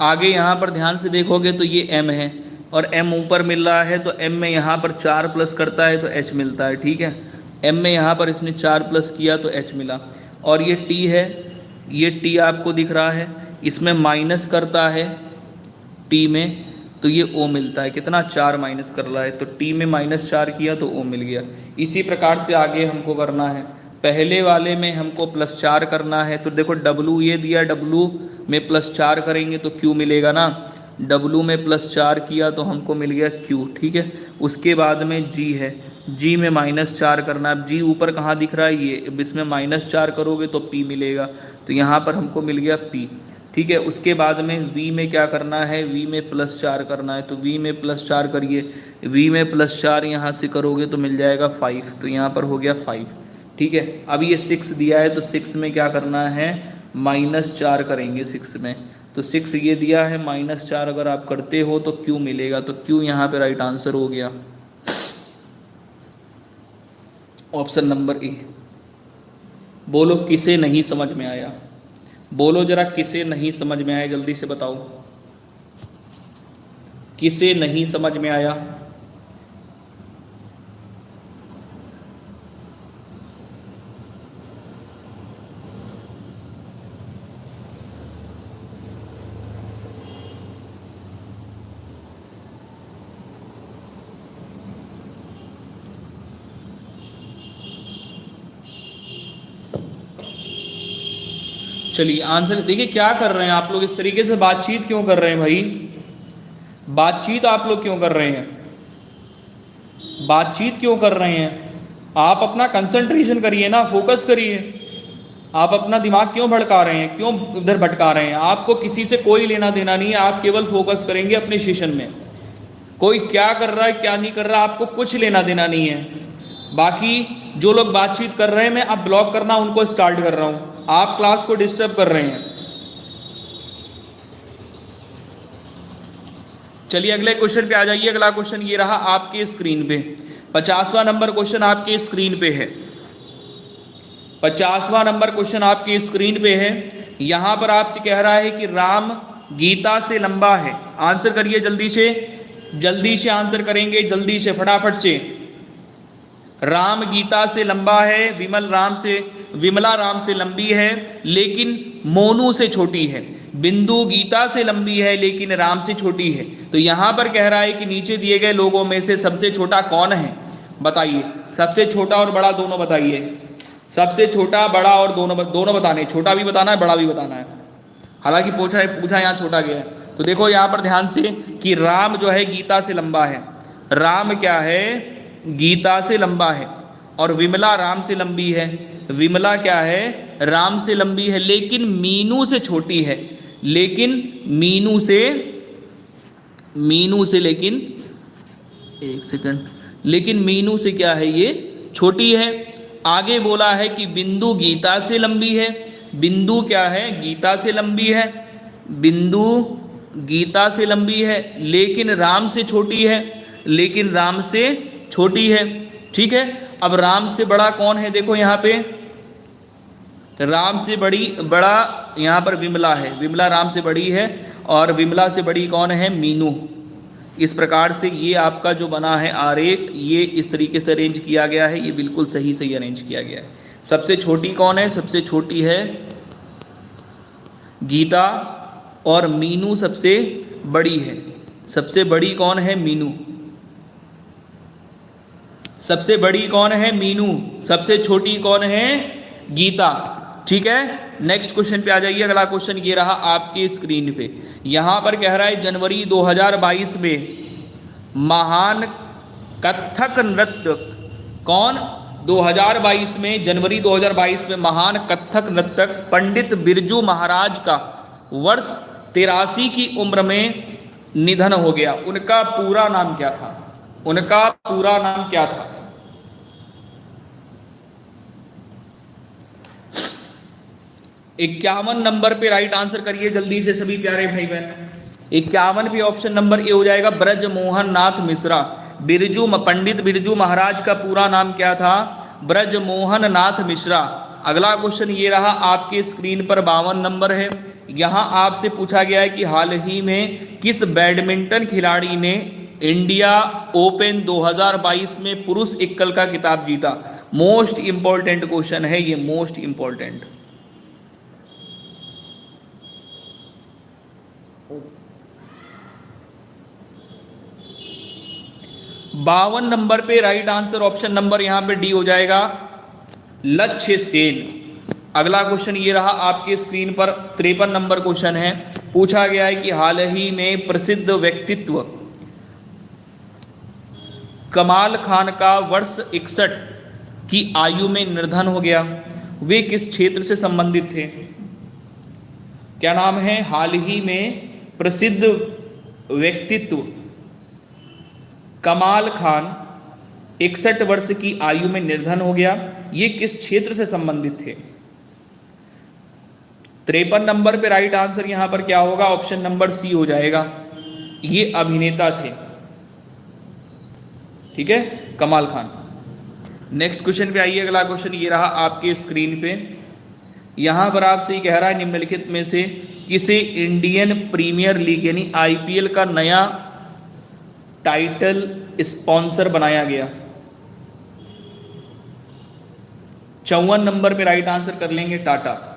आगे यहाँ पर ध्यान से देखोगे तो ये m है और m ऊपर मिल रहा है, तो m में यहाँ पर 4 प्लस करता है तो h मिलता है, ठीक है। m में यहाँ पर इसने 4 प्लस किया तो h मिला। और ये t है, ये t आपको दिख रहा है, इसमें माइनस करता है t में तो ये o मिलता है, कितना, 4 माइनस कर रहा है, तो t में -4 किया तो o मिल गया। इसी प्रकार से आगे हमको करना है। पहले वाले में हमको +4 करना है, तो देखो w ये दिया, w में +4 करेंगे तो q मिलेगा ना, w में +4 किया तो हमको मिल गया q, ठीक है। उसके बाद में g है, g में -4 करना है। अब g ऊपर कहाँ दिख रहा है, ये, अब इसमें -4 करोगे तो p मिलेगा, तो यहाँ पर हमको मिल गया p, ठीक है। उसके बाद में v में क्या करना है, v में +4 करना है, तो v में +4 करिए, v में +4 यहाँ से करोगे तो मिल जाएगा 5, तो यहाँ पर हो गया 5, ठीक है। अब ये 6 दिया है तो 6 में क्या करना है, -4 करेंगे 6 में, तो 6 ये दिया है, -4 अगर आप करते हो तो q मिलेगा, तो q यहाँ पे राइट आंसर हो गया, ऑप्शन नंबर ए। बोलो किसे नहीं समझ में आया, बोलो जरा किसे नहीं समझ में आया, जल्दी से बताओ किसे नहीं समझ में आया। चलिए आंसर देखिए, क्या कर रहे हैं आप लोग, इस तरीके से बातचीत क्यों कर रहे हैं भाई, बातचीत आप लोग क्यों कर रहे हैं, बातचीत क्यों कर रहे हैं? आप अपना कंसंट्रेशन करिए ना, फोकस करिए। आप अपना दिमाग क्यों भड़का रहे हैं, क्यों इधर भटका रहे हैं? आपको किसी से कोई लेना देना नहीं है, आप केवल फोकस करेंगे अपने सेशन में। कोई क्या कर रहा है क्या नहीं कर रहा आपको कुछ लेना देना नहीं है। बाकी जो लोग बातचीत कर रहे हैं, मैं अब ब्लॉक करना उनको स्टार्ट कर रहा हूँ, आप क्लास को डिस्टर्ब कर रहे हैं। चलिए अगले क्वेश्चन पे आ जाइए। अगला क्वेश्चन ये रहा आपके स्क्रीन पे, 50वां नंबर क्वेश्चन आपके स्क्रीन पे है। 50वां नंबर क्वेश्चन आपकी स्क्रीन पे है। यहां पर आपसे कह रहा है कि राम गीता से लंबा है। आंसर करिए जल्दी से। जल्दी से आंसर करेंगे, जल्दी से, फटाफट से। राम गीता से लंबा है, विमला राम से लंबी है लेकिन मोनू से छोटी है। बिंदु गीता से लंबी है लेकिन राम से छोटी है। तो यहां पर कह रहा है कि नीचे दिए गए लोगों में से सबसे छोटा कौन है, बताइए। सबसे छोटा और बड़ा दोनों बताइए। सबसे छोटा, बड़ा और दोनों बताने, छोटा भी बताना है, बड़ा भी बताना है। हालांकि पूछा यहाँ छोटा गया है। तो देखो यहाँ पर ध्यान से कि राम जो है गीता से लंबा है। राम क्या है, गीता से लंबा है। और विमला राम से लंबी है। विमला क्या है, राम से लंबी है लेकिन मीनू से छोटी है। लेकिन मीनू से लेकिन एक सेकंड, लेकिन मीनू से क्या है, ये छोटी है। आगे बोला है कि बिंदु गीता से लंबी है। बिंदु क्या है, गीता से लंबी है। बिंदु गीता से लंबी है लेकिन राम से छोटी है। लेकिन राम से छोटी है, ठीक है। अब राम से बड़ा कौन है, देखो यहाँ पे राम से बड़ा यहाँ पर विमला है। विमला राम से बड़ी है और विमला से बड़ी कौन है, मीनू। इस प्रकार से ये आपका जो बना है आरेख, ये इस तरीके से अरेंज किया गया है। ये बिल्कुल सही अरेंज किया गया है। सबसे छोटी कौन है, सबसे छोटी है गीता और मीनू सबसे बड़ी है। सबसे बड़ी कौन है, मीनू। सबसे बड़ी कौन है, मीनू। सबसे छोटी कौन है, गीता। ठीक है, नेक्स्ट क्वेश्चन पे आ जाइए। अगला क्वेश्चन ये रहा आपकी स्क्रीन पे। यहां पर कह रहा है जनवरी 2022 में महान कथक नृत्य कौन, 2022 में, जनवरी 2022 में महान कथक नृत्यक पंडित बिरजू महाराज का वर्ष 83 की उम्र में निधन हो गया। उनका पूरा नाम क्या था, उनका पूरा नाम क्या था। 51 नंबर पे राइट आंसर करिए जल्दी से सभी प्यारे भाई बहन। 51 पे ऑप्शन नंबर ए हो जाएगा, ब्रजमोहन नाथ मिश्रा। पंडित बिरजू महाराज का पूरा नाम क्या था, ब्रजमोहन नाथ मिश्रा। अगला क्वेश्चन ये रहा आपके स्क्रीन पर, 52 नंबर है। यहां आपसे पूछा गया है कि हाल ही में किस बैडमिंटन खिलाड़ी ने इंडिया ओपन 2022 में पुरुष एकल का खिताब जीता। मोस्ट इंपॉर्टेंट क्वेश्चन है ये, मोस्ट इंपॉर्टेंट। बावन नंबर पे राइट आंसर ऑप्शन नंबर यहां पे डी हो जाएगा, लक्ष्य सेन। अगला क्वेश्चन ये रहा आपके स्क्रीन पर, 53 नंबर क्वेश्चन है। पूछा गया है कि हाल ही में प्रसिद्ध व्यक्तित्व कमाल खान का वर्ष 61 की आयु में निधन हो गया। वे किस क्षेत्र से संबंधित थे, क्या नाम है। हाल ही में प्रसिद्ध व्यक्तित्व कमाल खान 61 वर्ष की आयु में निधन हो गया। ये किस क्षेत्र से संबंधित थे। 53 नंबर पे राइट आंसर यहां पर क्या होगा, ऑप्शन नंबर सी हो जाएगा। ये अभिनेता थे, ठीक है, कमाल खान। नेक्स्ट क्वेश्चन पे आइए। अगला क्वेश्चन ये रहा आपके स्क्रीन पे। यहां पर आपसे कह रहा है निम्नलिखित में से किसे इंडियन प्रीमियर लीग यानी आईपीएल का नया टाइटल स्पॉन्सर बनाया गया। 54 नंबर पे राइट आंसर कर लेंगे, टाटा।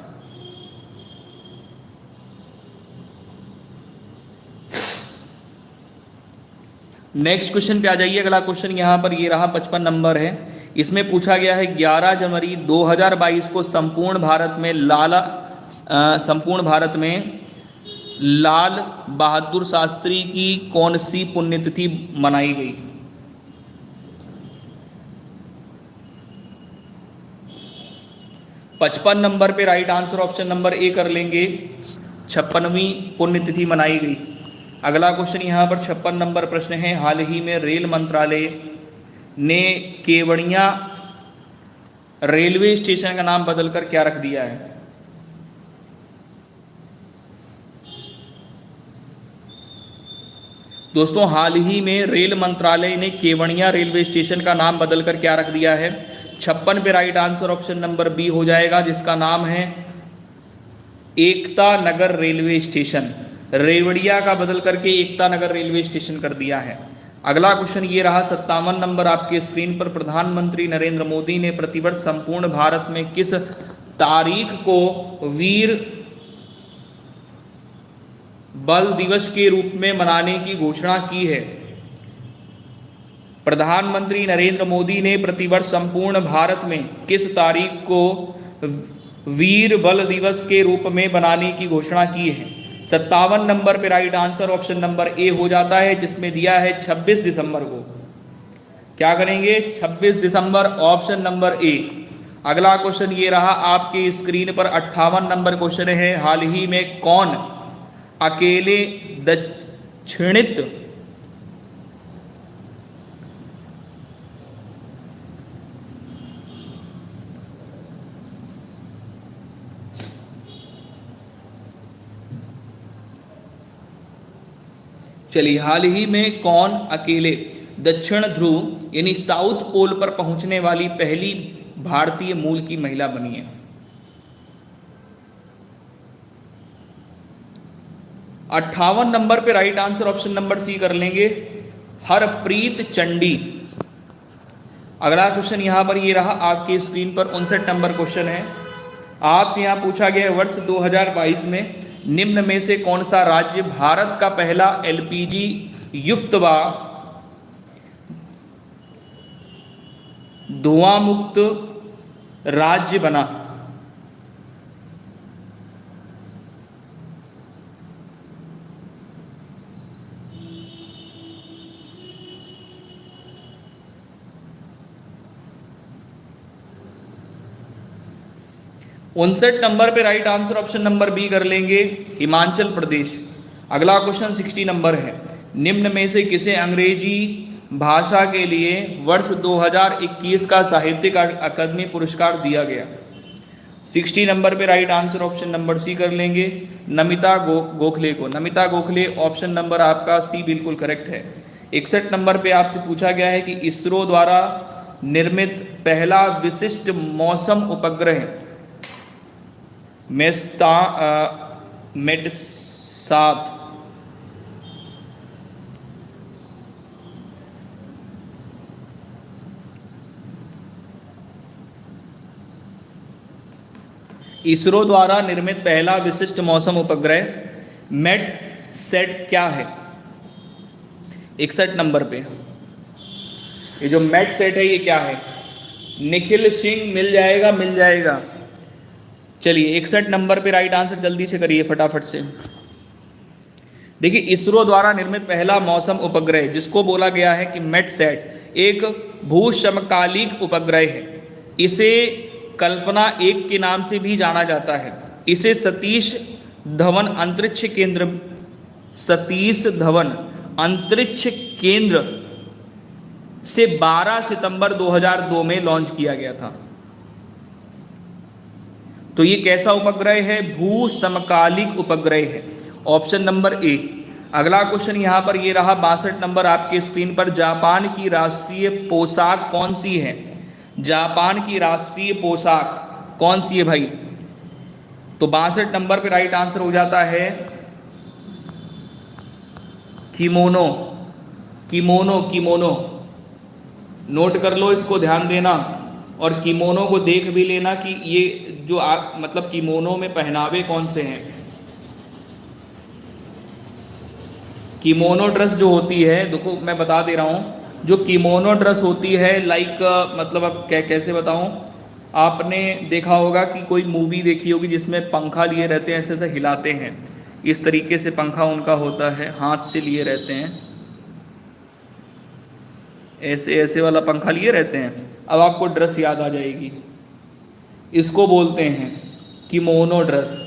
नेक्स्ट क्वेश्चन पे आ जाइए। अगला क्वेश्चन यहां पर ये रहा, 55 नंबर है। इसमें पूछा गया है 11 जनवरी 2022 को संपूर्ण भारत में लाल बहादुर शास्त्री की कौन सी पुण्यतिथि मनाई गई। पचपन नंबर पे राइट आंसर ऑप्शन नंबर ए कर लेंगे, 56वीं पुण्यतिथि मनाई गई। अगला क्वेश्चन यहाँ पर 56 नंबर प्रश्न है। हाल ही में रेल मंत्रालय ने केवड़िया रेलवे स्टेशन का नाम बदलकर क्या रख दिया है। दोस्तों हाल ही में रेल मंत्रालय ने केवड़िया रेलवे स्टेशन का नाम बदलकर क्या रख दिया है। 56 पे right answer option number B हो जाएगा, जिसका नाम है एकता नगर रेलवे स्टेशन। रेवड़िया का बदल करके एकता नगर रेलवे स्टेशन कर दिया है। अगला क्वेश्चन ये रहा 57 नंबर आपके स्क्रीन पर, प्रधानमंत्री नरेंद्र मोदी ने प्रतिवर्ष संपूर्ण भारत में किस तारीख को वीर बल दिवस के रूप में मनाने की घोषणा की है? प्रधानमंत्री नरेंद्र मोदी ने प्रतिवर्ष संपूर्ण भारत में किस तारीख को वीर बल दिवस के रूप में मनाने की घोषणा की है? 57 नंबर पे राइट आंसर ऑप्शन नंबर ए हो जाता है, जिसमें दिया है 26 दिसंबर को। क्या करेंगे? 26 दिसंबर, ऑप्शन नंबर ए। अगला क्वेश्चन ये रहा आपके स्क्रीन पर 58 नंबर क्वेश्चन है, हाल ही में कौन अकेले दक्षिणित चलिए, हाल ही में कौन अकेले दक्षिण ध्रुव यानी साउथ पोल पर पहुंचने वाली पहली भारतीय मूल की महिला बनी है? 58 नंबर पे right answer option number C कर लेंगे, हरप्रीत चंडी। अगला क्वेश्चन यहां पर ये रहा आपकी स्क्रीन पर 59 नंबर क्वेश्चन है, आपसे यहां पूछा गया वर्ष 2022 में निम्न में से कौन सा राज्य भारत का पहला एलपीजी युक्त व धुआं मुक्त राज्य बना? उनसठ नंबर पे right answer option number B कर लेंगे, हिमाचल प्रदेश। अगला क्वेश्चन 60 नंबर है, निम्न में से किसे अंग्रेजी भाषा के लिए वर्ष 2021 का साहित्यिक अकादमी पुरस्कार दिया गया? 60 नंबर पे right answer option number C कर लेंगे, नमिता गोखले को। नमिता गोखले, ऑप्शन नंबर आपका सी बिल्कुल करेक्ट है। 61 नंबर पे आपसे पूछा गया है कि इसरो द्वारा निर्मित पहला विशिष्ट मौसम उपग्रह मेडसात इसरो द्वारा निर्मित पहला विशिष्ट मौसम उपग्रह मेडसेट क्या है? 61 नंबर पे ये जो मेडसेट है ये क्या है? निखिल सिंह, मिल जाएगा, मिल जाएगा। चलिए 61 नंबर पे राइट आंसर जल्दी से करिए फटाफट से। देखिए, इसरो द्वारा निर्मित पहला मौसम उपग्रह जिसको बोला गया है कि मेडसेट, एक भूसमकालिक उपग्रह है। इसे कल्पना 1 के नाम से भी जाना जाता है। इसे सतीश धवन अंतरिक्ष केंद्र से 12 सितंबर 2002 में लॉन्च किया गया था। तो ये कैसा उपग्रह है? भू समकालिक उपग्रह है, ऑप्शन नंबर ए। अगला क्वेश्चन यहां पर ये रहा 62 नंबर आपके स्क्रीन पर, जापान की राष्ट्रीय पोशाक कौन सी है? जापान की राष्ट्रीय पोशाक कौन सी है भाई? तो 62 नंबर पे राइट आंसर हो जाता है किमोनो। किमोनो, किमोनो नोट कर लो, इसको ध्यान देना, और किमोनो को देख भी लेना कि ये जो मतलब किमोनो में पहनावे कौन से हैं। किमोनो ड्रेस जो होती है, देखो मैं बता दे रहा हूँ, जो किमोनो ड्रेस होती है लाइक मतलब अब कैसे बताऊँ, आपने देखा होगा कि कोई मूवी देखी होगी जिसमें पंखा लिए रहते हैं, ऐसे ऐसे हिलाते हैं, इस तरीके से पंखा उनका होता है, हाथ से लिए रहते हैं, ऐसे ऐसे वाला पंखा लिए रहते हैं। अब आपको ड्रेस याद आ जाएगी, इसको बोलते हैं किमोनो ड्रेस।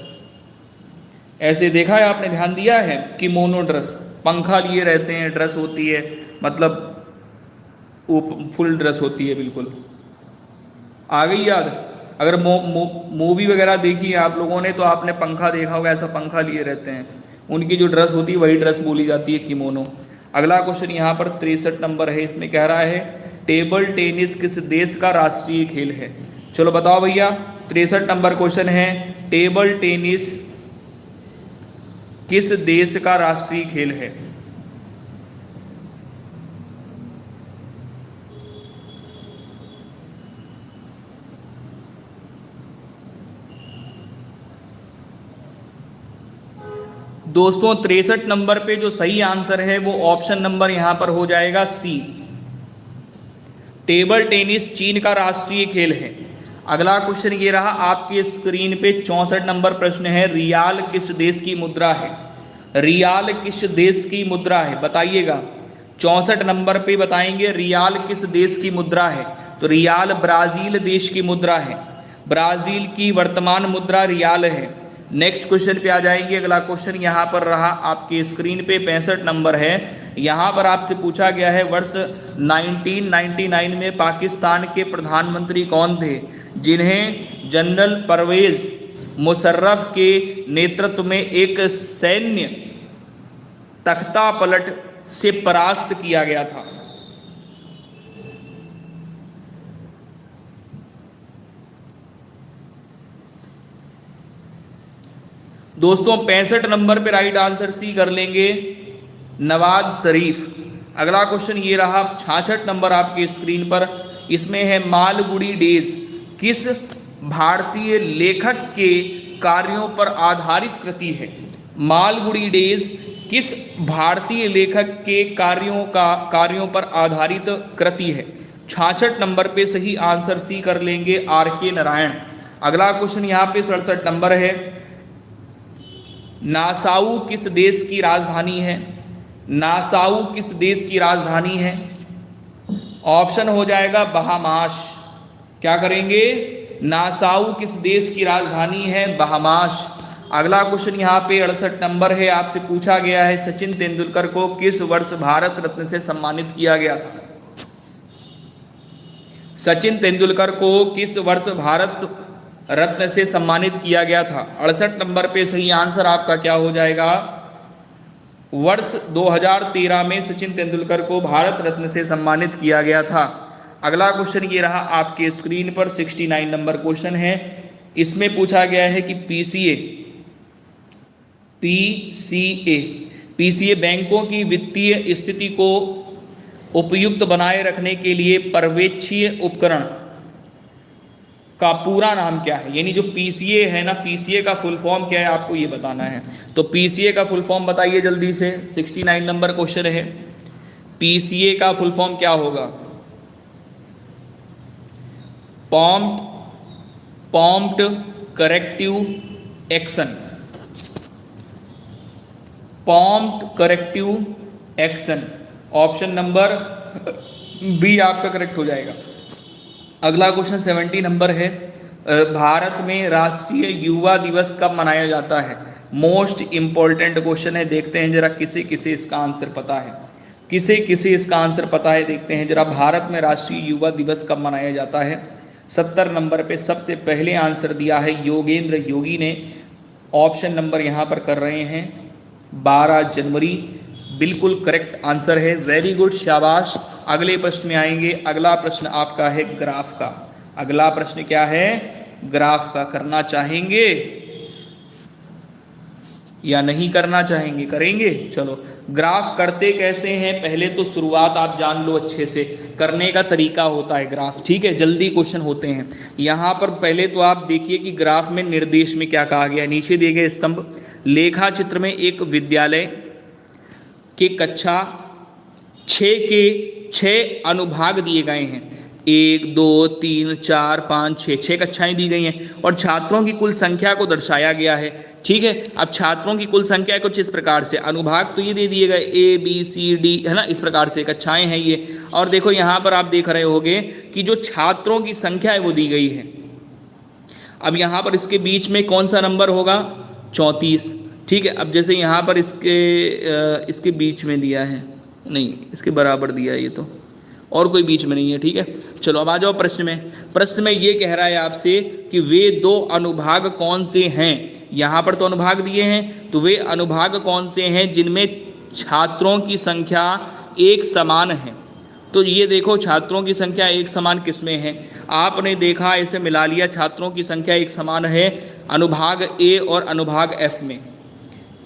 ऐसे देखा है आपने, ध्यान दिया है? किमोनो ड्रेस, पंखा लिए रहते हैं, ड्रेस होती है, मतलब वो फुल ड्रेस होती है बिल्कुल। आ गई याद? अगर मूवी वगैरह देखी है आप लोगों ने तो आपने पंखा देखा होगा, ऐसा पंखा लिए रहते हैं, उनकी जो ड्रेस होती है वही ड्रेस बोली जाती है किमोनो। अगला क्वेश्चन यहाँ पर 63 नंबर है, इसमें कह रहा है टेबल टेनिस किस देश का राष्ट्रीय खेल है? चलो बताओ भैया, 63 नंबर क्वेश्चन है, टेबल टेनिस किस देश का राष्ट्रीय खेल है? दोस्तों 63 नंबर पे जो सही आंसर है वो ऑप्शन नंबर यहां पर हो जाएगा सी। टेबल टेनिस चीन का राष्ट्रीय खेल है। अगला क्वेश्चन ये रहा आपकी स्क्रीन पे 64 नंबर प्रश्न है, रियाल किस देश की मुद्रा है? रियाल किस देश की मुद्रा है बताइएगा। 64 नंबर पे बताएंगे रियाल किस देश की मुद्रा है, तो रियाल ब्राजील देश की मुद्रा है। ब्राजील की वर्तमान मुद्रा रियाल है। नेक्स्ट क्वेश्चन पे आ जाएंगे। अगला क्वेश्चन यहाँ पर रहा आपकी स्क्रीन पे 65 नंबर है। यहाँ पर आपसे पूछा गया है वर्ष 1999 में पाकिस्तान के प्रधानमंत्री कौन थे जिन्हें जनरल परवेज मुशर्रफ के नेतृत्व में एक सैन्य तख्ता पलट से परास्त किया गया था? दोस्तों 65 नंबर पे राइट आंसर सी कर लेंगे, नवाज शरीफ। अगला क्वेश्चन ये रहा 66 नंबर आपकी स्क्रीन पर, इसमें है मालगुडी डेज किस भारतीय लेखक के कार्यों पर आधारित कृति है? मालगुडी डेज किस भारतीय लेखक के कार्यों पर आधारित कृति है? 66 नंबर पे सही आंसर सी कर लेंगे, RK नारायण। अगला क्वेश्चन यहाँ पे 67 नंबर है, नासाऊ किस देश की राजधानी है? नासाऊ किस देश की राजधानी है? ऑप्शन हो जाएगा बहामास। क्या करेंगे? नासाऊ किस देश की राजधानी है? बहामास। अगला क्वेश्चन यहाँ पे 68 नंबर है, आपसे पूछा गया है सचिन तेंदुलकर को किस वर्ष भारत रत्न से सम्मानित किया गया था? सचिन तेंदुलकर को किस वर्ष भारत रत्न से सम्मानित किया गया था? 68 नंबर पे सही आंसर आपका क्या हो जाएगा? वर्ष 2013 में सचिन तेंदुलकर को भारत रत्न से सम्मानित किया गया था। अगला क्वेश्चन ये रहा आपके स्क्रीन पर 69 नंबर क्वेश्चन है। इसमें पूछा गया है कि पीसीए बैंकों की वित्तीय स्थिति को उपयुक्त बनाए रखने के लिए पर्यवेक्षीय उपकरण का पूरा नाम क्या है? यानी जो पीसीए है ना, पीसीए का फुल फॉर्म क्या है आपको ये बताना है। तो पीसीए का फुल फॉर्म बताइए जल्दी से। 69 नंबर क्वेश्चन है, पीसीए का फुल फॉर्म क्या होगा? Prompt corrective action. Prompt corrective action, option number B आपका करेक्ट हो जाएगा। अगला क्वेश्चन 70 नंबर है, भारत में राष्ट्रीय युवा दिवस कब मनाया जाता है? मोस्ट इंपॉर्टेंट क्वेश्चन है, देखते हैं जरा किसे किसे इसका आंसर पता है। किसे किसे इसका आंसर पता है देखते हैं जरा, भारत में राष्ट्रीय युवा दिवस कब मनाया जाता है? 70 नंबर पे सबसे पहले आंसर दिया है योगेंद्र योगी ने। ऑप्शन नंबर यहाँ पर कर रहे हैं 12 जनवरी, बिल्कुल करेक्ट आंसर है। वेरी गुड, शाबाश। अगले प्रश्न में आएंगे। अगला प्रश्न आपका है ग्राफ का। अगला प्रश्न क्या है? ग्राफ का। करना चाहेंगे या नहीं करना चाहेंगे? करेंगे। चलो, ग्राफ करते कैसे हैं पहले तो शुरुआत आप जान लो अच्छे से। करने का तरीका होता है ग्राफ, ठीक है, जल्दी क्वेश्चन होते हैं। यहाँ पर पहले तो आप देखिए कि ग्राफ में निर्देश में क्या कहा गया है। नीचे दिए गए स्तंभ लेखा चित्र में एक विद्यालय के कक्षा 6 के 6 अनुभाग दिए गए हैं। 1 2 3 4 5 6 कक्षाएं दी गई हैं और छात्रों की कुल संख्या को दर्शाया गया है, ठीक है। अब छात्रों की कुल संख्या कुछ इस प्रकार से, अनुभाग तो ये दे दिए गए ABCD है ना, इस प्रकार से कक्षाएं हैं ये। और देखो यहाँ पर आप देख रहे होंगे कि जो छात्रों की संख्या है वो दी गई है। अब यहाँ पर इसके बीच में कौन सा नंबर होगा? 34, ठीक है। अब जैसे यहाँ पर इसके बीच में दिया है, नहीं इसके बराबर दिया है ये तो, और कोई बीच में नहीं है, ठीक है। चलो अब आ जाओ प्रश्न में। प्रश्न में ये कह रहा है आपसे कि वे 2 अनुभाग कौन से हैं। यहाँ पर तो अनुभाग दिए हैं, तो वे अनुभाग कौन से हैं जिनमें छात्रों की संख्या एक समान है। तो ये देखो छात्रों की संख्या एक समान किसमें है? आपने देखा ऐसे मिला लिया, छात्रों की संख्या एक समान है अनुभाग A और अनुभाग F में।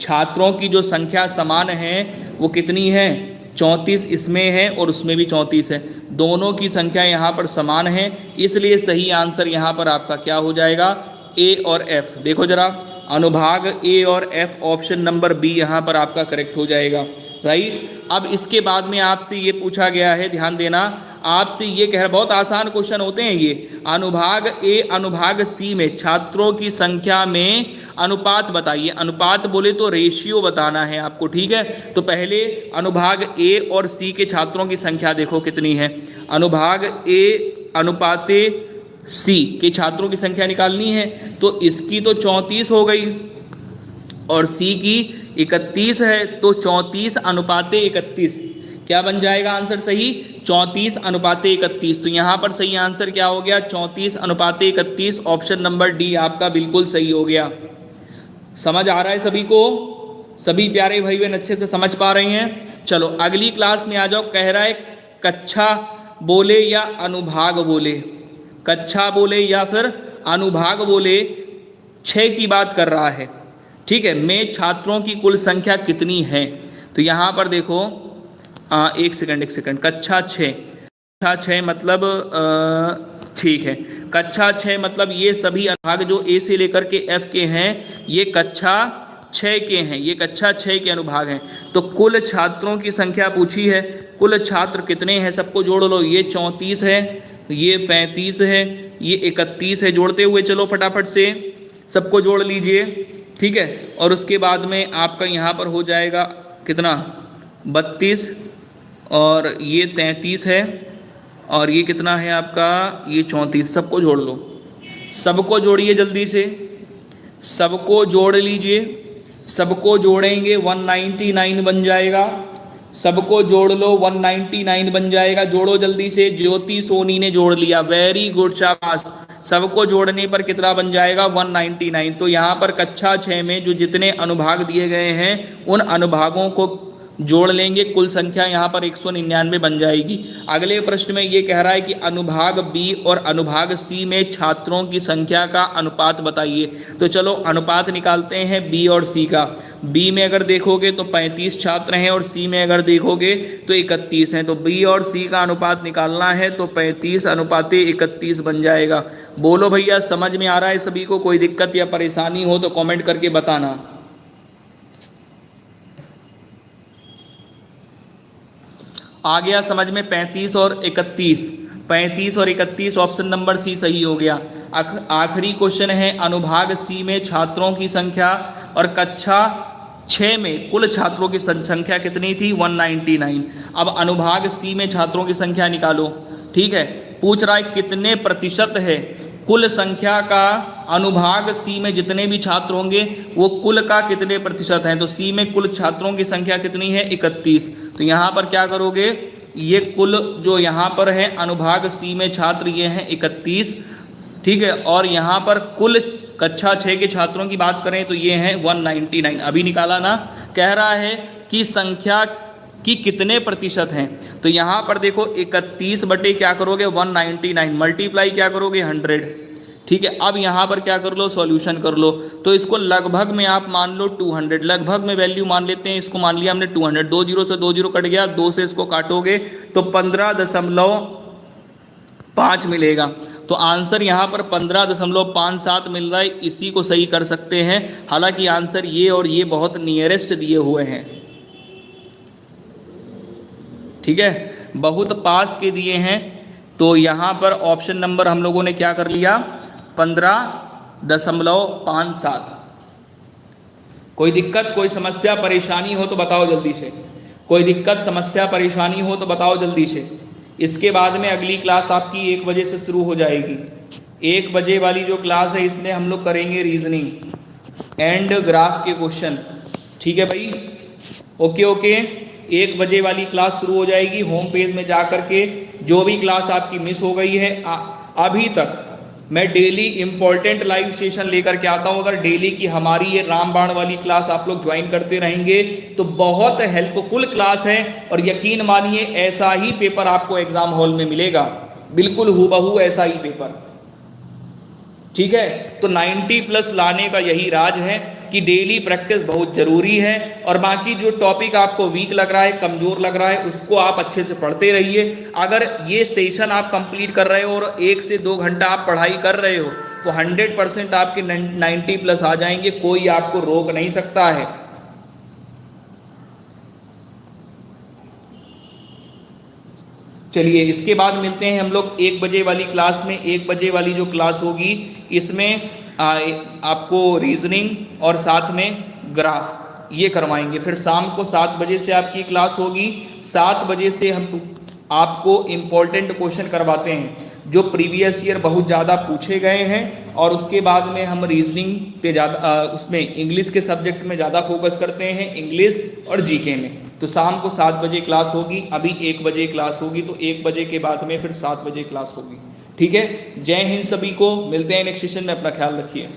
छात्रों की जो संख्या समान है वो कितनी है, 34 इसमें है और उसमें भी 34 है, दोनों की संख्या यहाँ पर समान है, इसलिए सही आंसर यहाँ पर आपका क्या हो जाएगा, ए और एफ। देखो जरा, अनुभाग ए और एफ, ऑप्शन नंबर बी यहाँ पर आपका करेक्ट हो जाएगा, राइट। अब इसके बाद में आपसे ये पूछा गया है, ध्यान देना, आपसे ये कह रहा, बहुत आसान क्वेश्चन होते हैं ये, अनुभाग ए अनुभाग सी में छात्रों की संख्या में अनुपात बताइए। अनुपात बोले तो रेशियो बताना है आपको, ठीक है। तो पहले अनुभाग ए और सी के छात्रों की संख्या देखो कितनी है। अनुभाग ए अनुपाते सी के छात्रों की संख्या निकालनी है, तो इसकी तो 34 हो गई और सी की 31 है, तो 34 अनुपाते 31 क्या बन जाएगा आंसर सही, 34 अनुपाते 31। तो यहाँ पर सही आंसर क्या हो गया, 34 अनुपाते 31, ऑप्शन नंबर डी आपका बिल्कुल सही हो गया। समझ आ रहा है सभी को, सभी प्यारे भाई बहन अच्छे से समझ पा रहे हैं। चलो अगली क्लास में आ जाओ। कह रहा है कक्षा बोले या अनुभाग बोले, कक्षा बोले या फिर अनुभाग बोले, 6 की बात कर रहा है, ठीक है, में छात्रों की कुल संख्या कितनी है। तो यहाँ पर देखो, एक सेकंड, कक्षा 6 मतलब ठीक है, कक्षा 6 मतलब ये सभी अनुभाग जो ए से लेकर के एफ के हैं ये कक्षा 6 के हैं, ये कक्षा 6 के अनुभाग हैं। तो कुल छात्रों की संख्या पूछी है, कुल छात्र कितने हैं सबको जोड़ लो, ये 34 है, ये 35 है, ये 31 है, जोड़ते हुए चलो फटाफट से सबको जोड़ लीजिए, ठीक है। और उसके बाद में आपका यहाँ पर हो जाएगा कितना, 32 और ये 33 है और ये कितना है आपका, ये 34, सबको जोड़ लो, सबको जोड़िए जल्दी से, सबको जोड़ लीजिए, सबको जोड़ेंगे 199 बन जाएगा, सबको जोड़ लो 199 बन जाएगा, जोड़ो जल्दी से। ज्योति सोनी ने जोड़ लिया, वेरी गुड, शाबाश। सबको जोड़ने पर कितना बन जाएगा, 199। तो यहाँ पर कक्षा 6 में जो जितने अनुभाग दिए गए हैं उन अनुभागों को जोड़ लेंगे, कुल संख्या यहाँ पर 199 बन जाएगी। अगले प्रश्न में ये कह रहा है कि अनुभाग बी और अनुभाग सी में छात्रों की संख्या का अनुपात बताइए। तो चलो अनुपात निकालते हैं बी और सी का। बी में अगर देखोगे तो 35 छात्र हैं और सी में अगर देखोगे तो 31 हैं। तो बी और सी का अनुपात निकालना है तो 35 अनुपाते 31 बन जाएगा। बोलो भैया, समझ में आ रहा है सभी को? कोई दिक्कत या परेशानी हो तो कमेंट करके बताना। आ गया समझ में? 35 और 31, 35 और 31, ऑप्शन नंबर सी सही हो गया। आखिरी क्वेश्चन है, अनुभाग सी में छात्रों की संख्या और कक्षा 6 में कुल छात्रों की संख्या कितनी थी, 199। अब अनुभाग सी में छात्रों की संख्या निकालो, ठीक है। पूछ रहा है कितने प्रतिशत है कुल संख्या का, अनुभाग सी में जितने भी छात्र होंगे वो कुल का कितने प्रतिशत हैं। तो सी में कुल छात्रों की संख्या कितनी है, 31। तो यहाँ पर क्या करोगे, ये कुल जो यहाँ पर है अनुभाग सी में छात्र ये हैं 31, ठीक है। और यहाँ पर कुल कक्षा 6 के छात्रों की बात करें तो ये हैं 199। अभी निकाला ना, कह रहा है कि संख्या कि कितने प्रतिशत हैं। तो यहाँ पर देखो 31 बटे क्या करोगे, 199 मल्टीप्लाई क्या करोगे, 100, ठीक है। अब यहाँ पर क्या कर लो, सॉल्यूशन कर लो। तो इसको लगभग में आप मान लो 200, लगभग में वैल्यू मान लेते हैं, इसको मान लिया हमने 200। 2 जीरो से 2 जीरो कट गया, 2 से इसको काटोगे तो 15.5 मिलेगा। तो आंसर यहाँ पर 15.57 मिल रहा है। इसी को सही कर सकते हैं, हालांकि आंसर ये और ये बहुत नियरेस्ट दिए हुए हैं, ठीक है, बहुत पास के दिए हैं। तो यहाँ पर ऑप्शन नंबर हम लोगों ने क्या कर लिया, 15.57। कोई दिक्कत, कोई समस्या परेशानी हो तो बताओ जल्दी से, कोई दिक्कत समस्या परेशानी हो तो बताओ जल्दी से। इसके बाद में अगली क्लास आपकी 1 बजे से शुरू हो जाएगी। 1 बजे वाली जो क्लास है इसमें हम लोग करेंगे रीजनिंग एंड ग्राफ के क्वेश्चन, ठीक है भाई, ओके ओके। 1 बजे वाली क्लास शुरू हो जाएगी। होम पेज में जा करके जो भी क्लास आपकी मिस हो गई है अभी तक, मैं डेली इंपॉर्टेंट लाइव सेशन लेकर के आता हूं। अगर डेली की हमारी ये रामबाण वाली क्लास आप लोग ज्वाइन करते रहेंगे तो बहुत हेल्पफुल क्लास है, और यकीन मानिए ऐसा ही पेपर आपको एग्जाम हॉल में मिलेगा, बिल्कुल हूबहू ऐसा ही पेपर, ठीक है। तो 90+ लाने का यही राज है। कि डेली प्रैक्टिस बहुत ज़रूरी है, और बाकी जो टॉपिक आपको वीक लग रहा है, कमज़ोर लग रहा है, उसको आप अच्छे से पढ़ते रहिए। अगर ये सेशन आप कंप्लीट कर रहे हो और 1 से 2 घंटा आप पढ़ाई कर रहे हो तो 100% आपके 90+ आ जाएंगे, कोई आपको रोक नहीं सकता है। चलिए इसके बाद मिलते हैं हम लोग 1 बजे वाली क्लास में। 1 बजे वाली जो क्लास होगी इसमें आपको रीजनिंग और साथ में ग्राफ ये करवाएंगे। फिर शाम को 7 बजे से आपकी क्लास होगी। 7 बजे से हम आपको इम्पोर्टेंट क्वेश्चन करवाते हैं जो प्रीवियस ईयर बहुत ज़्यादा पूछे गए हैं, और उसके बाद में हम रीजनिंग पे ज़्यादा उसमें इंग्लिश के सब्जेक्ट में ज़्यादा फोकस करते हैं, इंग्लिश और जीके में। तो शाम को 7 बजे क्लास होगी, अभी 1 बजे क्लास होगी, तो 1 बजे के बाद में फिर 7 बजे क्लास होगी। ठीक है, जय हिंद सभी को, मिलते हैं नेक्स्ट सेशन में, अपना ख्याल रखिए।